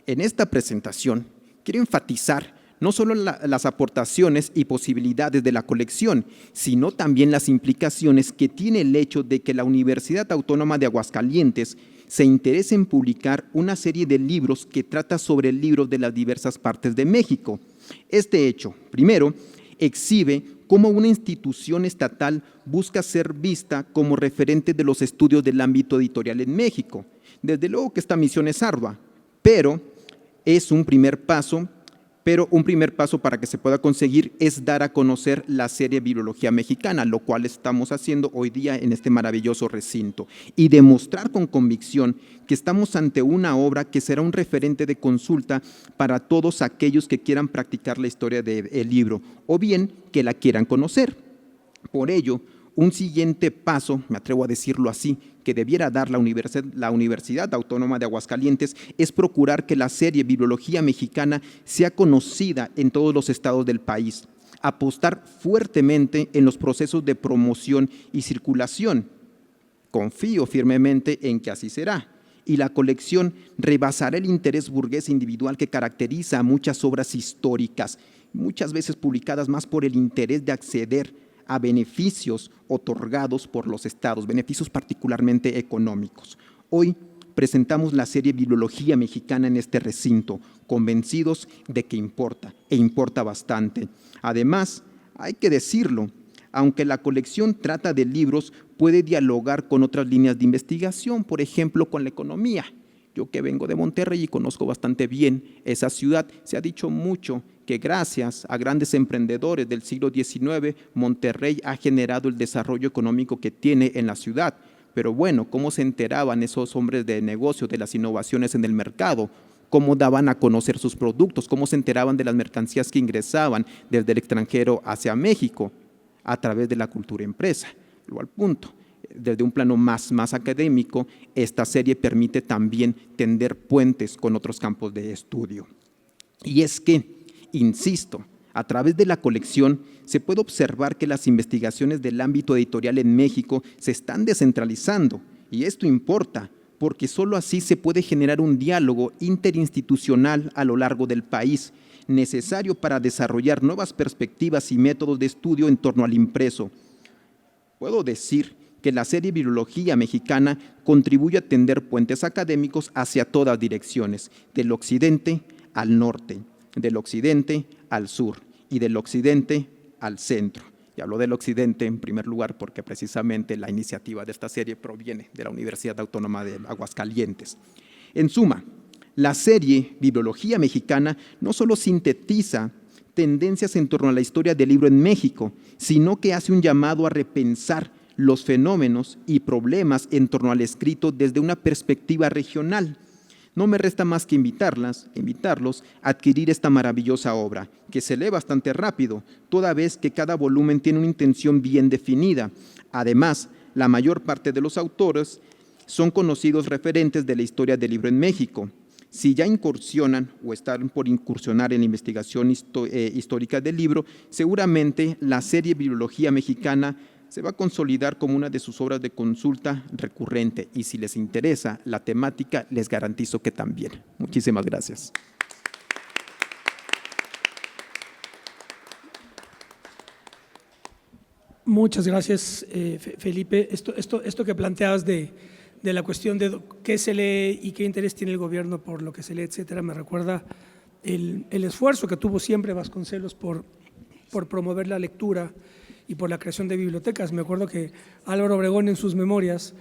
en esta presentación quiero enfatizar no solo las aportaciones y posibilidades de la colección, sino también las implicaciones que tiene el hecho de que la Universidad Autónoma de Aguascalientes se interese en publicar una serie de libros que trata sobre libros de las diversas partes de México. Este hecho, primero, exhibe cómo una institución estatal busca ser vista como referente de los estudios del ámbito editorial en México. Desde luego que esta misión es ardua, pero es un primer paso. Pero un primer paso para que se pueda conseguir es dar a conocer la serie Bibliología Mexicana, lo cual estamos haciendo hoy día en este maravilloso recinto, y demostrar con convicción que estamos ante una obra que será un referente de consulta para todos aquellos que quieran practicar la historia del libro o bien que la quieran conocer. Por ello, un siguiente paso, me atrevo a decirlo así, que debiera dar la Universidad Autónoma de Aguascalientes es procurar que la serie Bibliología Mexicana sea conocida en todos los estados del país, apostar fuertemente en los procesos de promoción y circulación. Confío firmemente en que así será, y la colección rebasará el interés burgués individual que caracteriza a muchas obras históricas, muchas veces publicadas más por el interés de acceder a beneficios otorgados por los estados, beneficios particularmente económicos. Hoy presentamos la serie Bibliología Mexicana en este recinto, convencidos de que importa, e importa bastante. Además, Hay que decirlo, aunque la colección trata de libros, puede dialogar con otras líneas de investigación, por ejemplo, con la economía. Yo que vengo de Monterrey y conozco bastante bien esa ciudad, se ha dicho mucho que gracias a grandes emprendedores del siglo XIX, Monterrey ha generado el desarrollo económico que tiene en la ciudad. Pero bueno, ¿cómo se enteraban esos hombres de negocio de las innovaciones en el mercado? ¿Cómo daban a conocer sus productos? ¿Cómo se enteraban de las mercancías que ingresaban desde el extranjero hacia México? A través de la cultura impresa. Luego al punto, desde un plano más académico, esta serie permite también tender puentes con otros campos de estudio. Y es que, insisto, a través de la colección se puede observar que las investigaciones del ámbito editorial en México se están descentralizando, y esto importa, porque solo así se puede generar un diálogo interinstitucional a lo largo del país, necesario para desarrollar nuevas perspectivas y métodos de estudio en torno al impreso. Puedo decir que la serie Bibliología Mexicana contribuye a tender puentes académicos hacia todas direcciones, del occidente al norte, del occidente al sur y del occidente al centro. Y hablo del occidente en primer lugar porque precisamente la iniciativa de esta serie proviene de la Universidad Autónoma de Aguascalientes. En suma, la serie Bibliología Mexicana no solo sintetiza tendencias en torno a la historia del libro en México, sino que hace un llamado a repensar los fenómenos y problemas en torno al escrito desde una perspectiva regional. No me resta más que invitarlos a adquirir esta maravillosa obra, que se lee bastante rápido, toda vez que cada volumen tiene una intención bien definida. Además, la mayor parte de los autores son conocidos referentes de la historia del libro en México. Si ya incursionan o están por incursionar en la investigación histórica del libro, seguramente la serie Bibliología Mexicana se va a consolidar como una de sus obras de consulta recurrente, y si les interesa la temática, les garantizo que también. Muchísimas gracias. Muchas gracias, Felipe. Esto que planteabas de la cuestión de qué se lee y qué interés tiene el gobierno por lo que se lee, etcétera, me recuerda el esfuerzo que tuvo siempre Vasconcelos por promover la lectura y por la creación de bibliotecas. Me acuerdo que Álvaro Obregón en sus memorias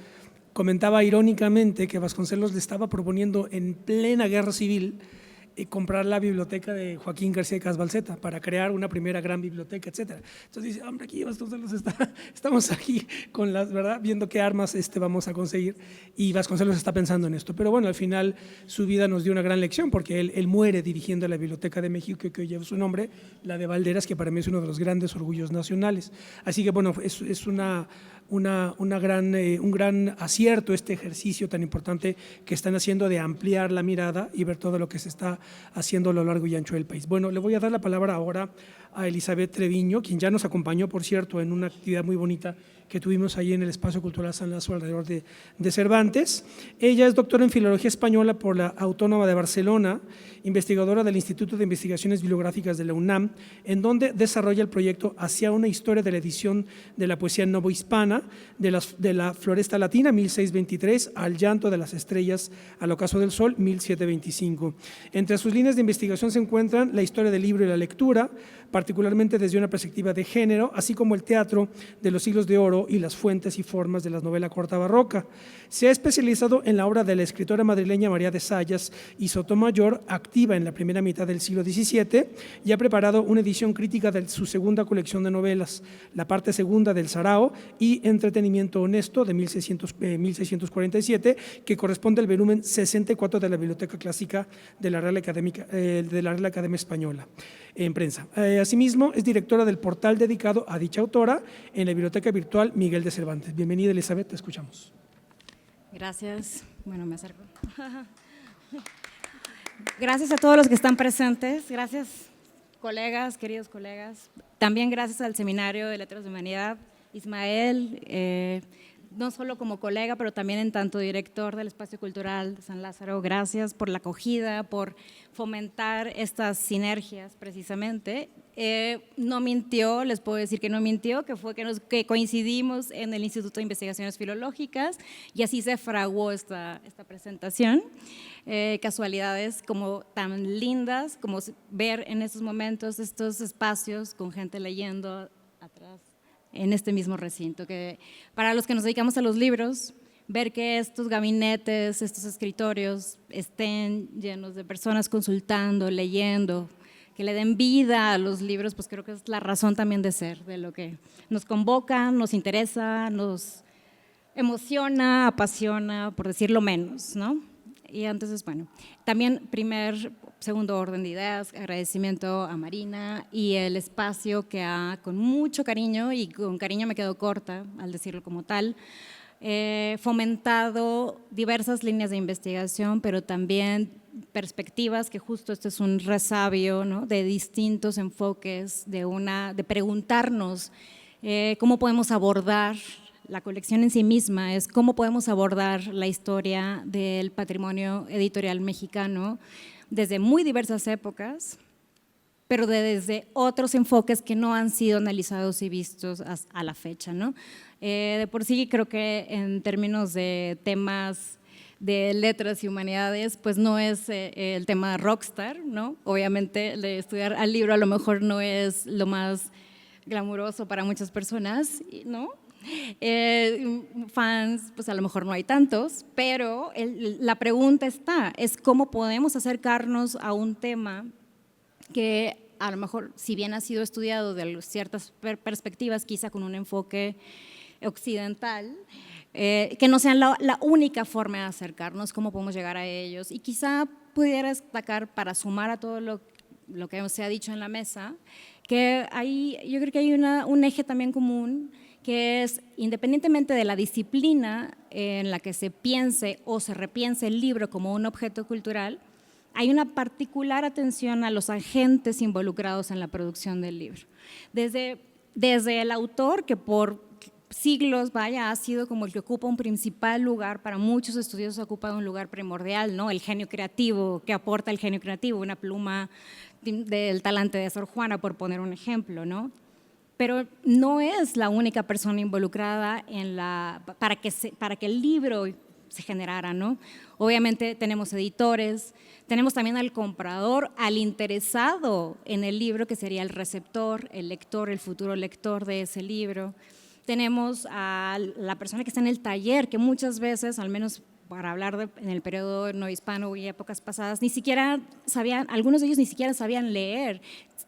comentaba irónicamente que Vasconcelos le estaba proponiendo en plena guerra civil comprar la biblioteca de Joaquín García de Casbalceta para crear una primera gran biblioteca, etcétera. Entonces dice, hombre, aquí Vasconcelos estamos aquí con las, ¿verdad?, viendo qué armas vamos a conseguir, y Vasconcelos está pensando en esto. Pero bueno, al final su vida nos dio una gran lección, porque él muere dirigiendo la Biblioteca de México, que hoy lleva su nombre, la de Valderas, que para mí es uno de los grandes orgullos nacionales. Así que bueno, es un gran acierto este ejercicio tan importante que están haciendo de ampliar la mirada y ver todo lo que se está haciendo a lo largo y ancho del país. Bueno, le voy a dar la palabra ahora a Elizabeth Treviño, quien ya nos acompañó, por cierto, en una actividad muy bonita que tuvimos ahí en el Espacio Cultural San Lázaro alrededor de Cervantes. Ella es doctora en Filología Española por la Autónoma de Barcelona, investigadora del Instituto de Investigaciones Bibliográficas de la UNAM, en donde desarrolla el proyecto Hacia una historia de la edición de la poesía novohispana, de la Floresta Latina, 1623, al Llanto de las Estrellas, al Ocaso del Sol, 1725. Entre sus líneas de investigación se encuentran la historia del libro y la lectura, particularmente desde una perspectiva de género, así como el teatro de los siglos de oro y las fuentes y formas de la novela corta barroca. Se ha especializado en la obra de la escritora madrileña María de Sayas y Sotomayor, activa en la primera mitad del siglo XVII, y ha preparado una edición crítica de su segunda colección de novelas, la parte segunda del Sarao y Entretenimiento Honesto, de 1647, que corresponde al volumen 64 de la Biblioteca Clásica de la Real Academia Española, en prensa. Asimismo, es directora del portal dedicado a dicha autora en la Biblioteca Virtual Miguel de Cervantes. Bienvenida, Elizabeth, te escuchamos. Gracias. Bueno, me acerco. Gracias a todos los que están presentes. Gracias, colegas, queridos colegas. También gracias al Seminario de Letras de Humanidad, Ismael, no solo como colega, pero también en tanto director del Espacio Cultural de San Lázaro. Gracias por la acogida, por fomentar estas sinergias precisamente. No mintió, les puedo decir que no mintió, que fue que coincidimos en el Instituto de Investigaciones Filológicas y así se fraguó esta presentación. Casualidades como tan lindas como ver en estos momentos estos espacios con gente leyendo atrás en este mismo recinto, que para los que nos dedicamos a los libros, ver que estos gabinetes, estos escritorios estén llenos de personas consultando, leyendo, que le den vida a los libros, pues creo que es la razón también de ser, de lo que nos convoca, nos interesa, nos emociona, apasiona, por decirlo menos, ¿no? Y entonces, bueno, también segundo orden de ideas, agradecimiento a Marina y el espacio que ha, con mucho cariño, y con cariño me quedo corta al decirlo como tal, fomentado diversas líneas de investigación, pero también perspectivas, que justo este es un resabio, ¿no?, de distintos enfoques, de preguntarnos cómo podemos abordar la colección en sí misma, es cómo podemos abordar la historia del patrimonio editorial mexicano desde muy diversas épocas, pero desde otros enfoques que no han sido analizados y vistos a la fecha, ¿no? De por sí creo que en términos de temas de letras y humanidades, pues no es el tema rockstar, ¿no? Obviamente estudiar al libro a lo mejor no es lo más glamuroso para muchas personas, ¿no? Fans, pues a lo mejor no hay tantos, pero la pregunta es cómo podemos acercarnos a un tema que a lo mejor, si bien ha sido estudiado de ciertas perspectivas, quizá con un enfoque occidental, que no sean la única forma de acercarnos, cómo podemos llegar a ellos. Y quizá pudiera destacar, para sumar a todo lo que se ha dicho en la mesa, que yo creo que hay un eje también común, que es, independientemente de la disciplina en la que se piense o se repiense el libro como un objeto cultural, hay una particular atención a los agentes involucrados en la producción del libro. Desde el autor, que por siglos, ha sido como el que ocupa un principal lugar, para muchos estudiosos ha ocupado un lugar primordial, ¿no? El genio creativo, que aporta el genio creativo, una pluma del talante de Sor Juana, por poner un ejemplo, ¿no? Pero no es la única persona involucrada para que el libro se generara, ¿no? Obviamente tenemos editores, tenemos también al comprador, al interesado en el libro, que sería el receptor, el lector, el futuro lector de ese libro. Tenemos a la persona que está en el taller, que muchas veces, al menos para hablar en el periodo no hispano y épocas pasadas, algunos de ellos ni siquiera sabían leer,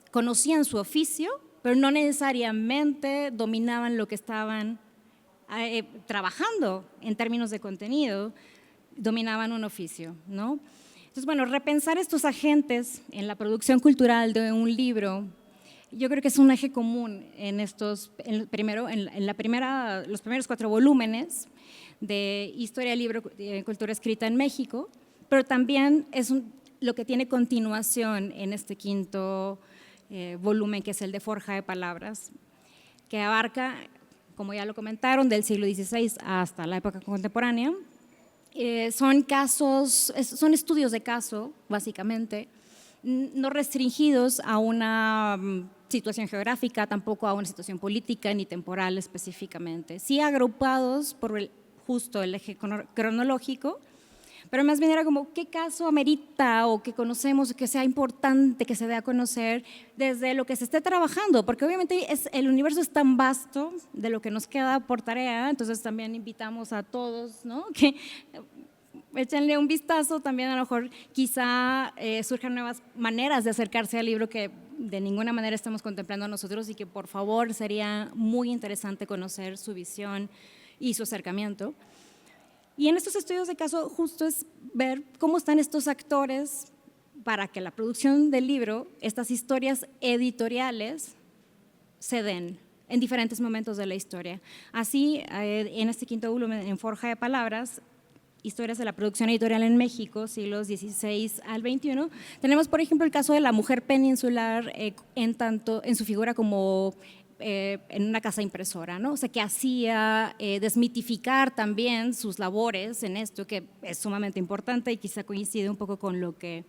conocían su oficio, pero no necesariamente dominaban lo que estaban trabajando en términos de contenido, dominaban un oficio, ¿no? Entonces, bueno, repensar estos agentes en la producción cultural de un libro, yo creo que es un eje común en los primeros 4 volúmenes de Historia del Libro y Cultura Escrita en México, pero también es lo que tiene continuación en este 5º volumen, que es el de Forja de Palabras, que abarca, como ya lo comentaron, del siglo XVI hasta la época contemporánea. Son estudios de caso, básicamente, no restringidos a una situación geográfica, tampoco a una situación política ni temporal específicamente, sí agrupados por justo el eje cronológico, pero más bien era como qué caso amerita o que conocemos, que sea importante que se dé a conocer desde lo que se esté trabajando, porque obviamente el universo es tan vasto de lo que nos queda por tarea, entonces también invitamos a todos, ¿no?, que échenle un vistazo, también a lo mejor quizá surjan nuevas maneras de acercarse al libro que de ninguna manera estamos contemplando nosotros y que por favor sería muy interesante conocer su visión y su acercamiento. Y en estos estudios de caso justo es ver cómo están estos actores para que la producción del libro, estas historias editoriales, se den en diferentes momentos de la historia. Así, en este 5º volumen, en Forja de Palabras, Historias de la producción editorial en México, siglos XVI al XXI, tenemos, por ejemplo, el caso de la mujer peninsular en su figura como en una casa impresora, ¿no? O sea, que hacía desmitificar también sus labores en esto, que es sumamente importante y quizá coincide un poco con lo que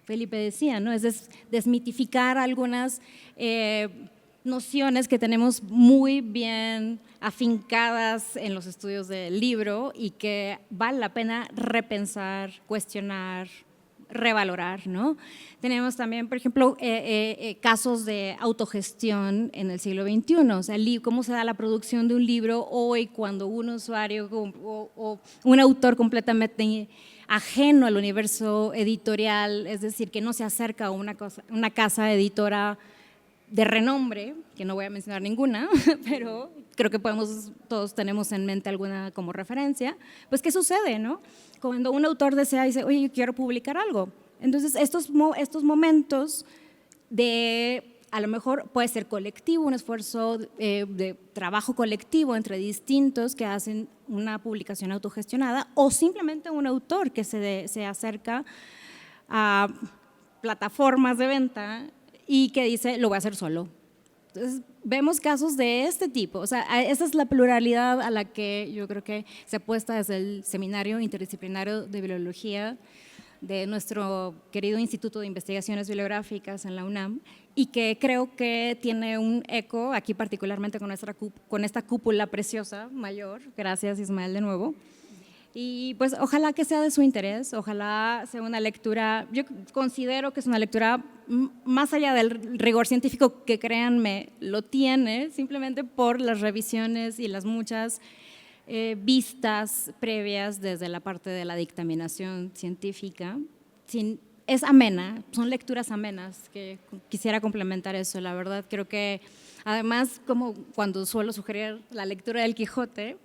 Felipe decía, ¿no? Es desmitificar algunas nociones que tenemos muy bien afincadas en los estudios del libro y que vale la pena repensar, cuestionar, revalorar, ¿no? Tenemos también, por ejemplo, casos de autogestión en el siglo XXI, o sea, cómo se da la producción de un libro hoy cuando un usuario o un autor completamente ajeno al universo editorial, es decir, que no se acerca a una casa editora de renombre, que no voy a mencionar ninguna, pero creo que todos tenemos en mente alguna como referencia, pues ¿qué sucede, no? Cuando un autor desea y dice, oye, yo quiero publicar algo. Entonces, estos momentos de, a lo mejor puede ser colectivo, un esfuerzo de trabajo colectivo entre distintos que hacen una publicación autogestionada, o simplemente un autor que se acerca a plataformas de venta y que dice, lo voy a hacer solo. Entonces, vemos casos de este tipo, o sea, esa es la pluralidad a la que yo creo que se apuesta desde el Seminario Interdisciplinario de Bibliología de nuestro querido Instituto de Investigaciones Bibliográficas en la UNAM, y que creo que tiene un eco aquí particularmente con esta cúpula preciosa mayor. Gracias, Ismael, de nuevo. Y pues ojalá que sea de su interés, ojalá sea una lectura, yo considero que es una lectura más allá del rigor científico, que créanme, lo tiene, simplemente por las revisiones y las muchas vistas previas desde la parte de la dictaminación científica. Es amena, son lecturas amenas, que quisiera complementar eso. La verdad, creo que además, como cuando suelo sugerir la lectura del Quijote,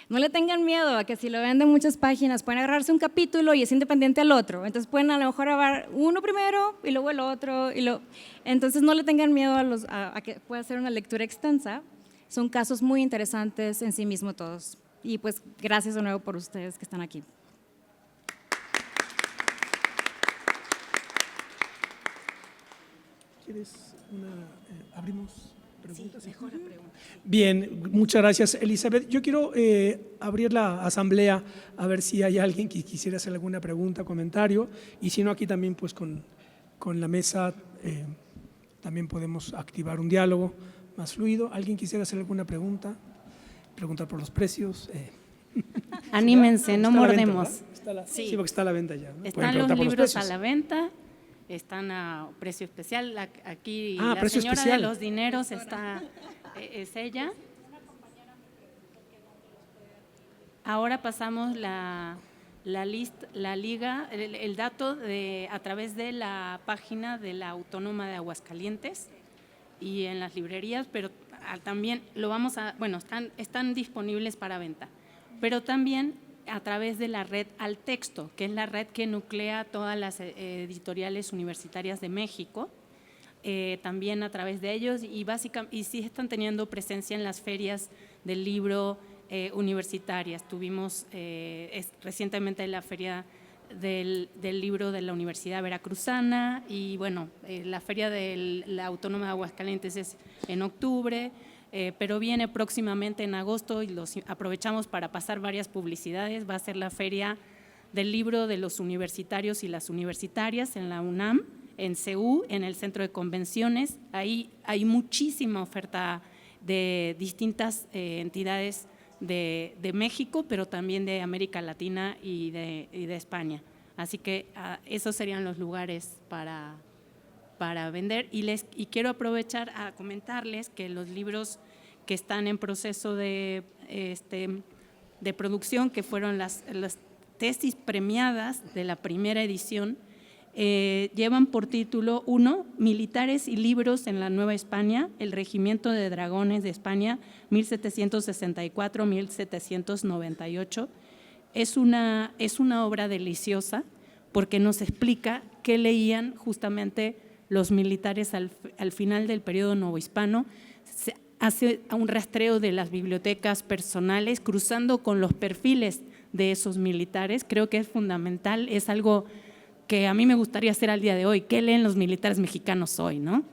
no le tengan miedo a que si lo ven de muchas páginas pueden agarrarse un capítulo y es independiente al otro, entonces pueden a lo mejor agarrar uno primero y luego el otro, entonces no le tengan miedo a que pueda ser una lectura extensa. Son casos muy interesantes en sí mismos todos, y pues gracias de nuevo por ustedes que están aquí. ¿Quieres abrimos preguntas? Sí, mejor la pregunta. Bien, muchas gracias, Elizabeth. Yo quiero abrir la asamblea a ver si hay alguien que quisiera hacer alguna pregunta, comentario, y si no, aquí también pues con la mesa también podemos activar un diálogo más fluido. ¿Alguien quisiera hacer alguna pregunta? Preguntar por los precios. Anímense, no Está a la venta, mordemos. ¿verdad? Sí. Sí, porque está a la venta ya, ¿no? Pueden Están preguntar los por libros a precios. la venta, están a precio especial. Aquí la precio señora especial. de los dineros es ella. Ahora pasamos la liga, el dato a través de la página de la Autónoma de Aguascalientes y en las librerías, pero también están disponibles para venta, pero también a través de la red Al Texto, que es la red que nuclea todas las editoriales universitarias de México, también a través de ellos, y sí están teniendo presencia en las ferias del libro universitarias. Tuvimos recientemente la feria del libro de la Universidad Veracruzana, y bueno, la feria de la Autónoma de Aguascalientes es en octubre, pero viene próximamente en agosto, y los aprovechamos para pasar varias publicidades. Va a ser la feria del libro de los universitarios y las universitarias en la UNAM, en CEU, en el Centro de Convenciones. Ahí hay muchísima oferta de distintas entidades de México, pero también de América Latina y de España. Así que esos serían los lugares para vender. Y quiero aprovechar a comentarles que los libros que están en proceso de producción, que fueron las tesis premiadas de la primera edición, llevan por título 1, Militares y libros en la Nueva España, el Regimiento de Dragones de España, 1764-1798. Es una obra deliciosa porque nos explica qué leían justamente los militares al final del periodo novohispano. Se hace un rastreo de las bibliotecas personales cruzando con los perfiles de esos militares. Creo que es fundamental, es algo que a mí me gustaría hacer al día de hoy. ¿Qué leen los militares mexicanos hoy, no?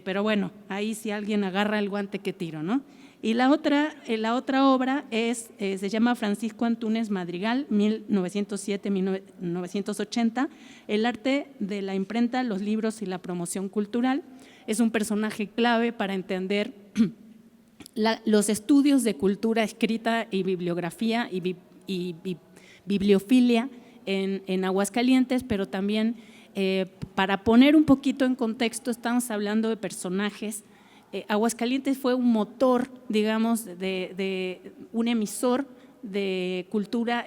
pero bueno, ahí si alguien agarra el guante que tiro, ¿no? Y la otra obra se llama Francisco Antúnez Madrigal, 1907-1980, el arte de la imprenta, los libros y la promoción cultural. Es un personaje clave para entender los estudios de cultura escrita y bibliografía y bibliofilia en Aguascalientes, pero también para poner un poquito en contexto, estamos hablando de personajes. Aguascalientes fue un motor, digamos, de un emisor de cultura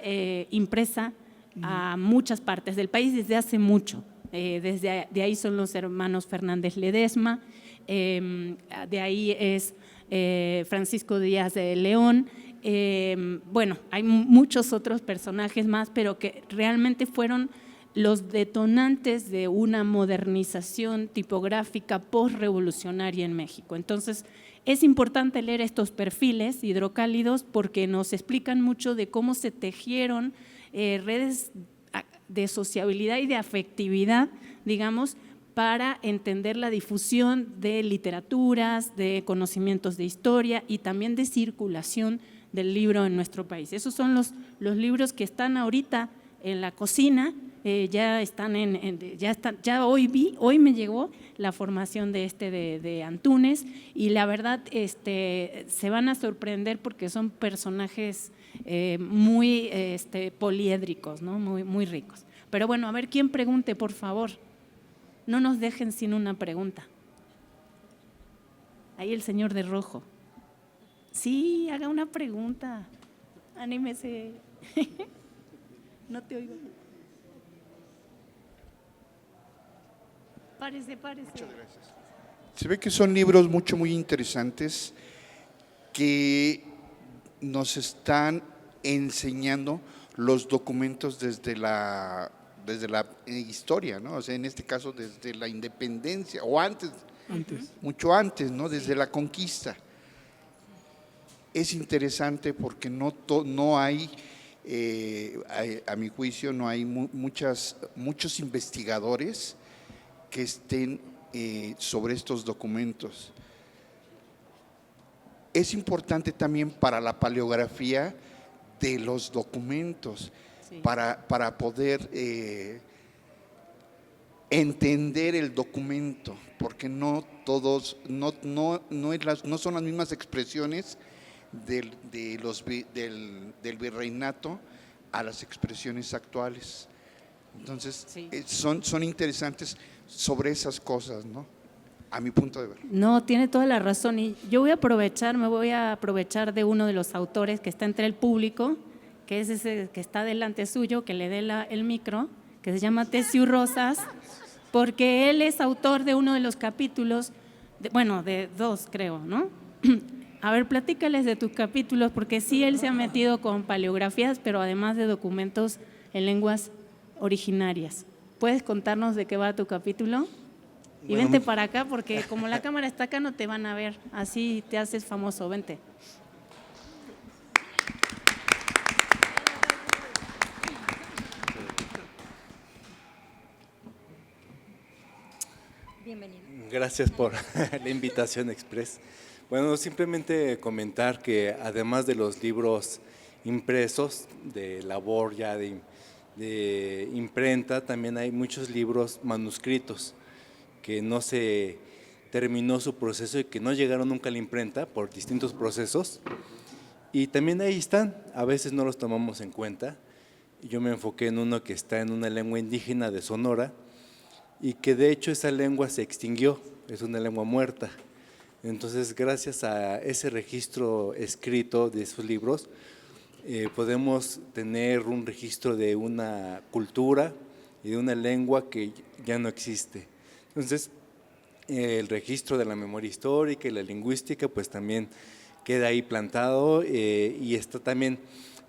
impresa a muchas partes del país desde hace mucho. De ahí son los hermanos Fernández Ledesma, de ahí es Francisco Díaz de León. Bueno, hay muchos otros personajes más, pero que realmente fueron los detonantes de una modernización tipográfica postrevolucionaria en México. Entonces, es importante leer estos perfiles hidrocálidos porque nos explican mucho de cómo se tejieron redes de sociabilidad y de afectividad, digamos, para entender la difusión de literaturas, de conocimientos de historia y también de circulación del libro en nuestro país. Esos son los libros que están ahorita en la cocina. Hoy me llegó la formación de Antúnez y la verdad se van a sorprender porque son personajes muy poliédricos, ¿no? Muy ricos. Pero bueno, a ver quién pregunte, por favor. No nos dejen sin una pregunta. Ahí el señor de rojo. Sí, haga una pregunta. Anímese. No te oigo. Párese. Muchas gracias. Se ve que son libros muy interesantes que nos están enseñando los documentos desde la historia, ¿no? O sea, en este caso desde la independencia o antes, mucho antes, ¿no? Desde la conquista. Es interesante porque no hay, a mi juicio, no hay muchos investigadores que estén sobre estos documentos. Es importante también para la paleografía de los documentos, sí, para poder entender el documento, porque no son las mismas expresiones del virreinato a las expresiones actuales. Entonces, sí, son interesantes sobre esas cosas, ¿no? A mi punto de ver. No, tiene toda la razón. Y yo me voy a aprovechar de uno de los autores que está entre el público, que es ese que está delante suyo, que le dé el micro, que se llama Tessiu Rosas, porque él es autor de uno de los capítulos, de dos creo, ¿no? A ver, platícales de tus capítulos, porque sí, él se ha metido con paleografías, pero además de documentos en lenguas originarias. ¿Puedes contarnos de qué va tu capítulo? Y bueno, vente para acá, porque como la cámara está acá no te van a ver, así te haces famoso, vente. Bienvenido. Gracias por la invitación express. Bueno, simplemente comentar que además de los libros impresos, de labor ya de imprenta, también hay muchos libros manuscritos que no se terminó su proceso y que no llegaron nunca a la imprenta por distintos procesos. Y también ahí están, a veces no los tomamos en cuenta. Yo me enfoqué en uno que está en una lengua indígena de Sonora y que de hecho esa lengua se extinguió, es una lengua muerta. Entonces, gracias a ese registro escrito de esos libros, podemos tener un registro de una cultura y de una lengua que ya no existe. Entonces, el registro de la memoria histórica y la lingüística pues también queda ahí plantado y está también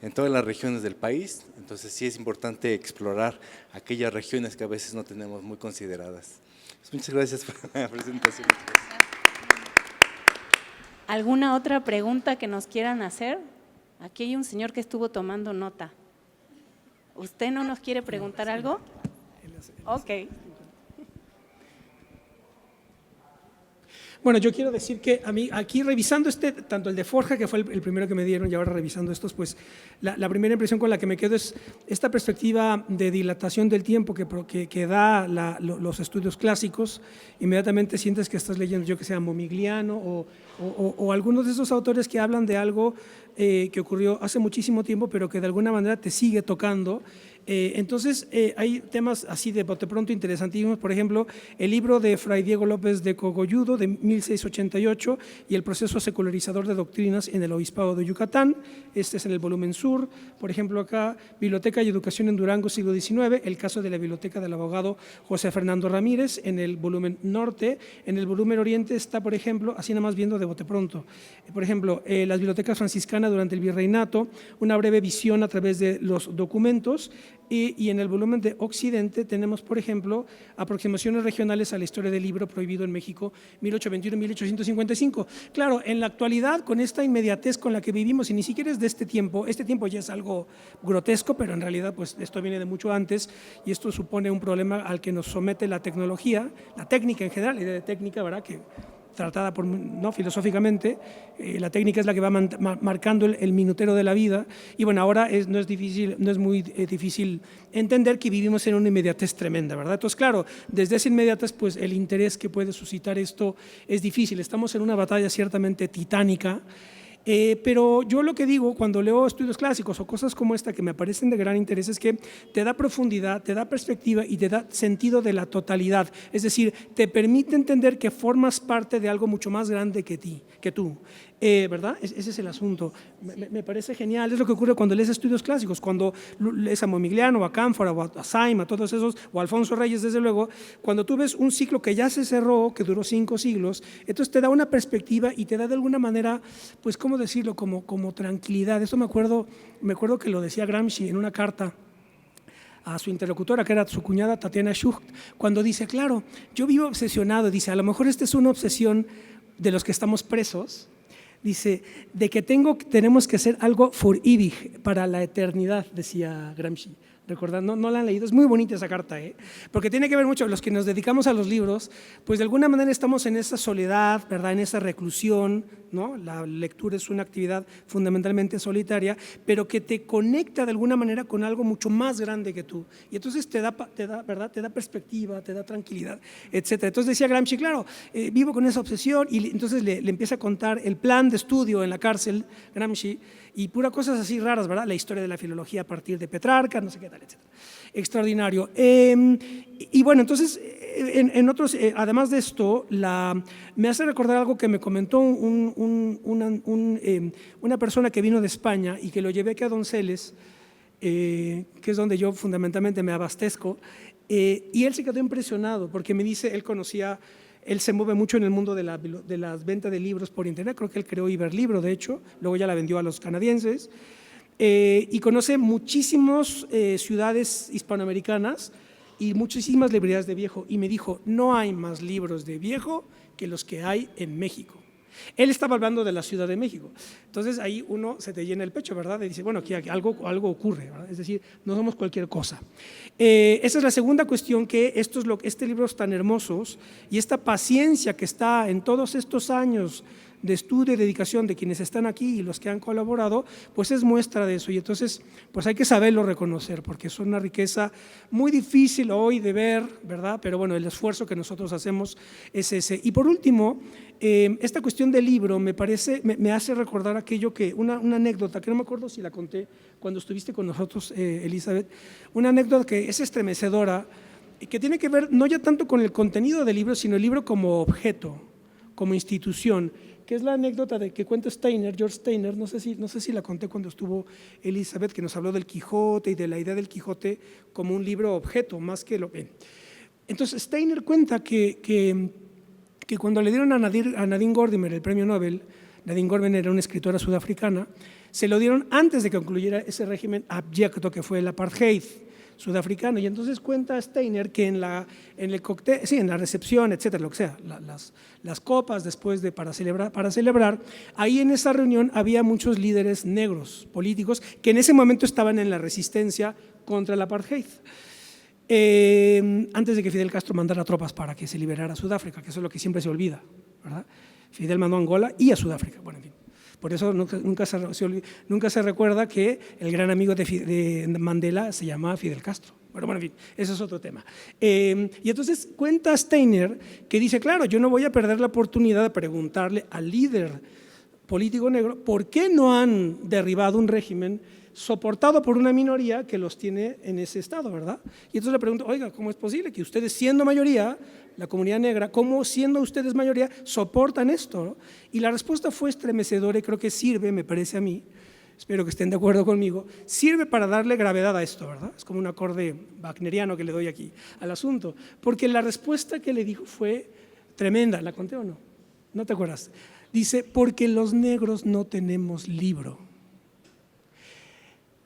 en todas las regiones del país. Entonces sí es importante explorar aquellas regiones que a veces no tenemos muy consideradas. Pues muchas gracias por la presentación. ¿Alguna otra pregunta que nos quieran hacer? Aquí hay un señor que estuvo tomando nota. ¿Usted no nos quiere preguntar algo? Ok. Bueno, yo quiero decir que a mí, aquí revisando tanto el de Forja, que fue el primero que me dieron, y ahora revisando estos, pues la primera impresión con la que me quedo es esta perspectiva de dilatación del tiempo que da los estudios clásicos. Inmediatamente sientes que estás leyendo, yo que sé, Momigliano o algunos de esos autores que hablan de algo que ocurrió hace muchísimo tiempo, pero que de alguna manera te sigue tocando. Entonces, hay temas así de bote pronto interesantísimos, por ejemplo, el libro de Fray Diego López de Cogolludo de 1688 y el proceso secularizador de doctrinas en el Obispado de Yucatán, este es en el volumen sur. Por ejemplo, acá, Biblioteca y Educación en Durango, siglo XIX, el caso de la biblioteca del abogado José Fernando Ramírez, en el volumen norte. En el volumen oriente está, por ejemplo, así nada más viendo de bote pronto, por ejemplo, las bibliotecas franciscanas durante el virreinato, una breve visión a través de los documentos. Y en el volumen de Occidente tenemos, por ejemplo, aproximaciones regionales a la historia del libro prohibido en México, 1821-1855. Claro, en la actualidad, con esta inmediatez con la que vivimos, y ni siquiera es de este tiempo ya es algo grotesco, pero en realidad pues esto viene de mucho antes, y esto supone un problema al que nos somete la tecnología, la técnica en general, la idea de técnica, ¿verdad?, que tratada filosóficamente, la técnica es la que va marcando el minutero de la vida, y bueno, ahora no es muy difícil entender que vivimos en una inmediatez tremenda, ¿verdad? Entonces, claro, desde esa inmediatez, pues el interés que puede suscitar esto es difícil. Estamos en una batalla ciertamente titánica, pero yo lo que digo cuando leo estudios clásicos o cosas como esta que me parecen de gran interés es que te da profundidad, te da perspectiva y te da sentido de la totalidad, es decir, te permite entender que formas parte de algo mucho más grande que tú, ¿verdad? Ese es el asunto. Me parece genial, es lo que ocurre cuando lees estudios clásicos, cuando lees a Momigliano, o a Cánfora, o a Saima, a todos esos, o a Alfonso Reyes, desde luego, cuando tú ves un ciclo que ya se cerró, que duró 5 siglos, entonces te da una perspectiva y te da de alguna manera, pues, ¿cómo decirlo?, como tranquilidad. Eso me acuerdo que lo decía Gramsci en una carta a su interlocutora, que era su cuñada Tatiana Schucht, cuando dice, claro, yo vivo obsesionado, dice, a lo mejor esta es una obsesión de los que estamos presos, dice, de que tenemos que hacer algo for ewig, para la eternidad, decía Gramsci. Recordando, no la han leído, es muy bonita esa carta, porque tiene que ver mucho, los que nos dedicamos a los libros, pues de alguna manera estamos en esa soledad, ¿verdad?, en esa reclusión, ¿no? La lectura es una actividad fundamentalmente solitaria, pero que te conecta de alguna manera con algo mucho más grande que tú, y entonces te da ¿verdad?, te da perspectiva, te da tranquilidad, etcétera. Entonces decía Gramsci, claro, vivo con esa obsesión, y entonces le empieza a contar el plan de estudio en la cárcel, Gramsci, y pura cosas así raras, ¿verdad? La historia de la filología a partir de Petrarca, no sé qué tal, etcétera. Extraordinario. Y bueno, entonces, en otros, además de esto, me hace recordar algo que me comentó una persona que vino de España y que lo llevé aquí a Donceles, que es donde yo fundamentalmente me abastezco, y él se quedó impresionado porque me dice, él se mueve mucho en el mundo de las ventas de libros por internet, creo que él creó Iberlibro, de hecho, luego ya la vendió a los canadienses, y conoce muchísimas ciudades hispanoamericanas y muchísimas librerías de viejo, y me dijo, no hay más libros de viejo que los que hay en México. Él estaba hablando de la Ciudad de México, entonces ahí uno se te llena el pecho, ¿verdad? Y dice, bueno, aquí algo ocurre, ¿verdad? Es decir, no somos cualquier cosa. Esa es la segunda cuestión, que este libro es tan hermosos y esta paciencia que está en todos estos años de estudio y dedicación de quienes están aquí y los que han colaborado, pues es muestra de eso, y entonces pues hay que saberlo reconocer, porque es una riqueza muy difícil hoy de ver, ¿verdad? Pero bueno, el esfuerzo que nosotros hacemos es ese. Y por último, esta cuestión del libro me hace recordar aquello que, una anécdota, que no me acuerdo si la conté cuando estuviste con nosotros, Elizabeth, una anécdota que es estremecedora, que tiene que ver no ya tanto con el contenido del libro, sino el libro como objeto, como institución, que es la anécdota que cuenta George Steiner, no sé si la conté cuando estuvo Elizabeth, que nos habló del Quijote y de la idea del Quijote como un libro objeto, más que lo que… Entonces Steiner cuenta que cuando le dieron a Nadine Gordimer el premio Nobel, Nadine Gordimer era una escritora sudafricana, se lo dieron antes de que concluyera ese régimen abyecto que fue el apartheid sudafricano, y entonces cuenta Steiner que en el cóctel, sí, en la recepción, etcétera, lo que sea, las copas después para celebrar, ahí en esa reunión había muchos líderes negros políticos que en ese momento estaban en la resistencia contra el apartheid, antes de que Fidel Castro mandara tropas para que se liberara Sudáfrica, que eso es lo que siempre se olvida, ¿verdad? Fidel mandó a Angola y a Sudáfrica, bueno, en fin. Por eso nunca se recuerda que el gran amigo de Mandela se llama Fidel Castro. Bueno, en fin, ese es otro tema. Y entonces cuenta Steiner que dice, claro, yo no voy a perder la oportunidad de preguntarle al líder político negro por qué no han derribado un régimen soportado por una minoría que los tiene en ese estado, ¿verdad? Y entonces le pregunto, oiga, ¿cómo es posible que ustedes siendo mayoría, la comunidad negra, cómo siendo ustedes mayoría soportan esto, ¿no? Y la respuesta fue estremecedora y creo que sirve, me parece a mí, espero que estén de acuerdo conmigo, sirve para darle gravedad a esto, ¿verdad? Es como un acorde wagneriano que le doy aquí al asunto, porque la respuesta que le dijo fue tremenda, ¿la conté o no? ¿No te acuerdas? Dice, porque los negros no tenemos libro.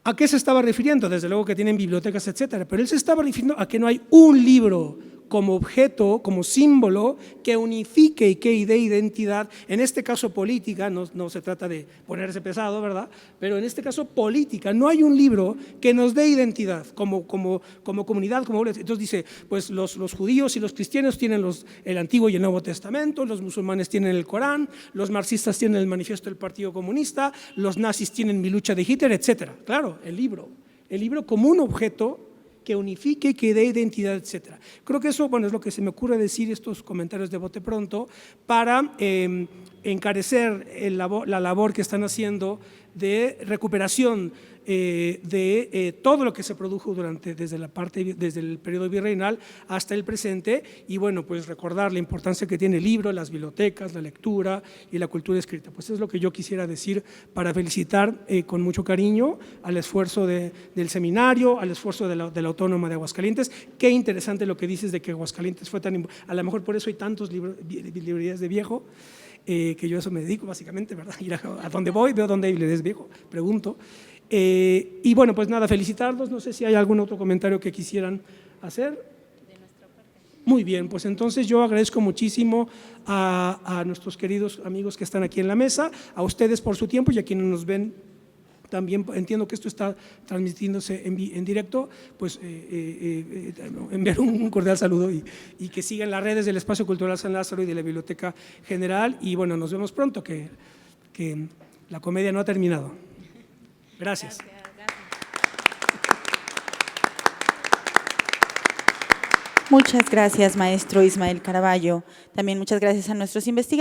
¿A qué se estaba refiriendo? Desde luego que tienen bibliotecas, etcétera, pero él se estaba refiriendo a que no hay un libro como objeto, como símbolo, que unifique y que dé identidad, en este caso política, no se trata de ponerse pesado, ¿verdad? Pero en este caso política, no hay un libro que nos dé identidad como comunidad, como entonces dice, pues los judíos y los cristianos tienen el Antiguo y el Nuevo Testamento, los musulmanes tienen el Corán, los marxistas tienen el Manifiesto del Partido Comunista, los nazis tienen Mi lucha de Hitler, etcétera. Claro, el libro como un objeto que unifique, que dé identidad, etcétera. Creo que eso, bueno, es lo que se me ocurre decir, estos comentarios de bote pronto, para encarecer la labor que están haciendo de recuperación de todo lo que se produjo desde el periodo virreinal hasta el presente, y bueno, pues recordar la importancia que tiene el libro, las bibliotecas, la lectura y la cultura escrita. Pues eso es lo que yo quisiera decir para felicitar con mucho cariño al esfuerzo del seminario, al esfuerzo de la Autónoma de Aguascalientes. Qué interesante lo que dices de que Aguascalientes fue tan, a lo mejor por eso hay tantos librerías de viejo, que yo a eso me dedico básicamente, ¿verdad? Ir a donde voy, veo dónde hay librerías de viejo, pregunto. Y bueno, pues nada, felicitarlos, no sé si hay algún otro comentario que quisieran hacer. De nuestra parte. Muy bien, pues entonces yo agradezco muchísimo a nuestros queridos amigos que están aquí en la mesa, a ustedes por su tiempo y a quienes nos ven también. Entiendo que esto está transmitiéndose en directo, pues enviar un cordial saludo y que sigan las redes del Espacio Cultural San Lázaro y de la Biblioteca General, y bueno, nos vemos pronto, que la comedia no ha terminado. Gracias. Muchas gracias, maestro Ismael Caraballo. También muchas gracias a nuestros investigadores.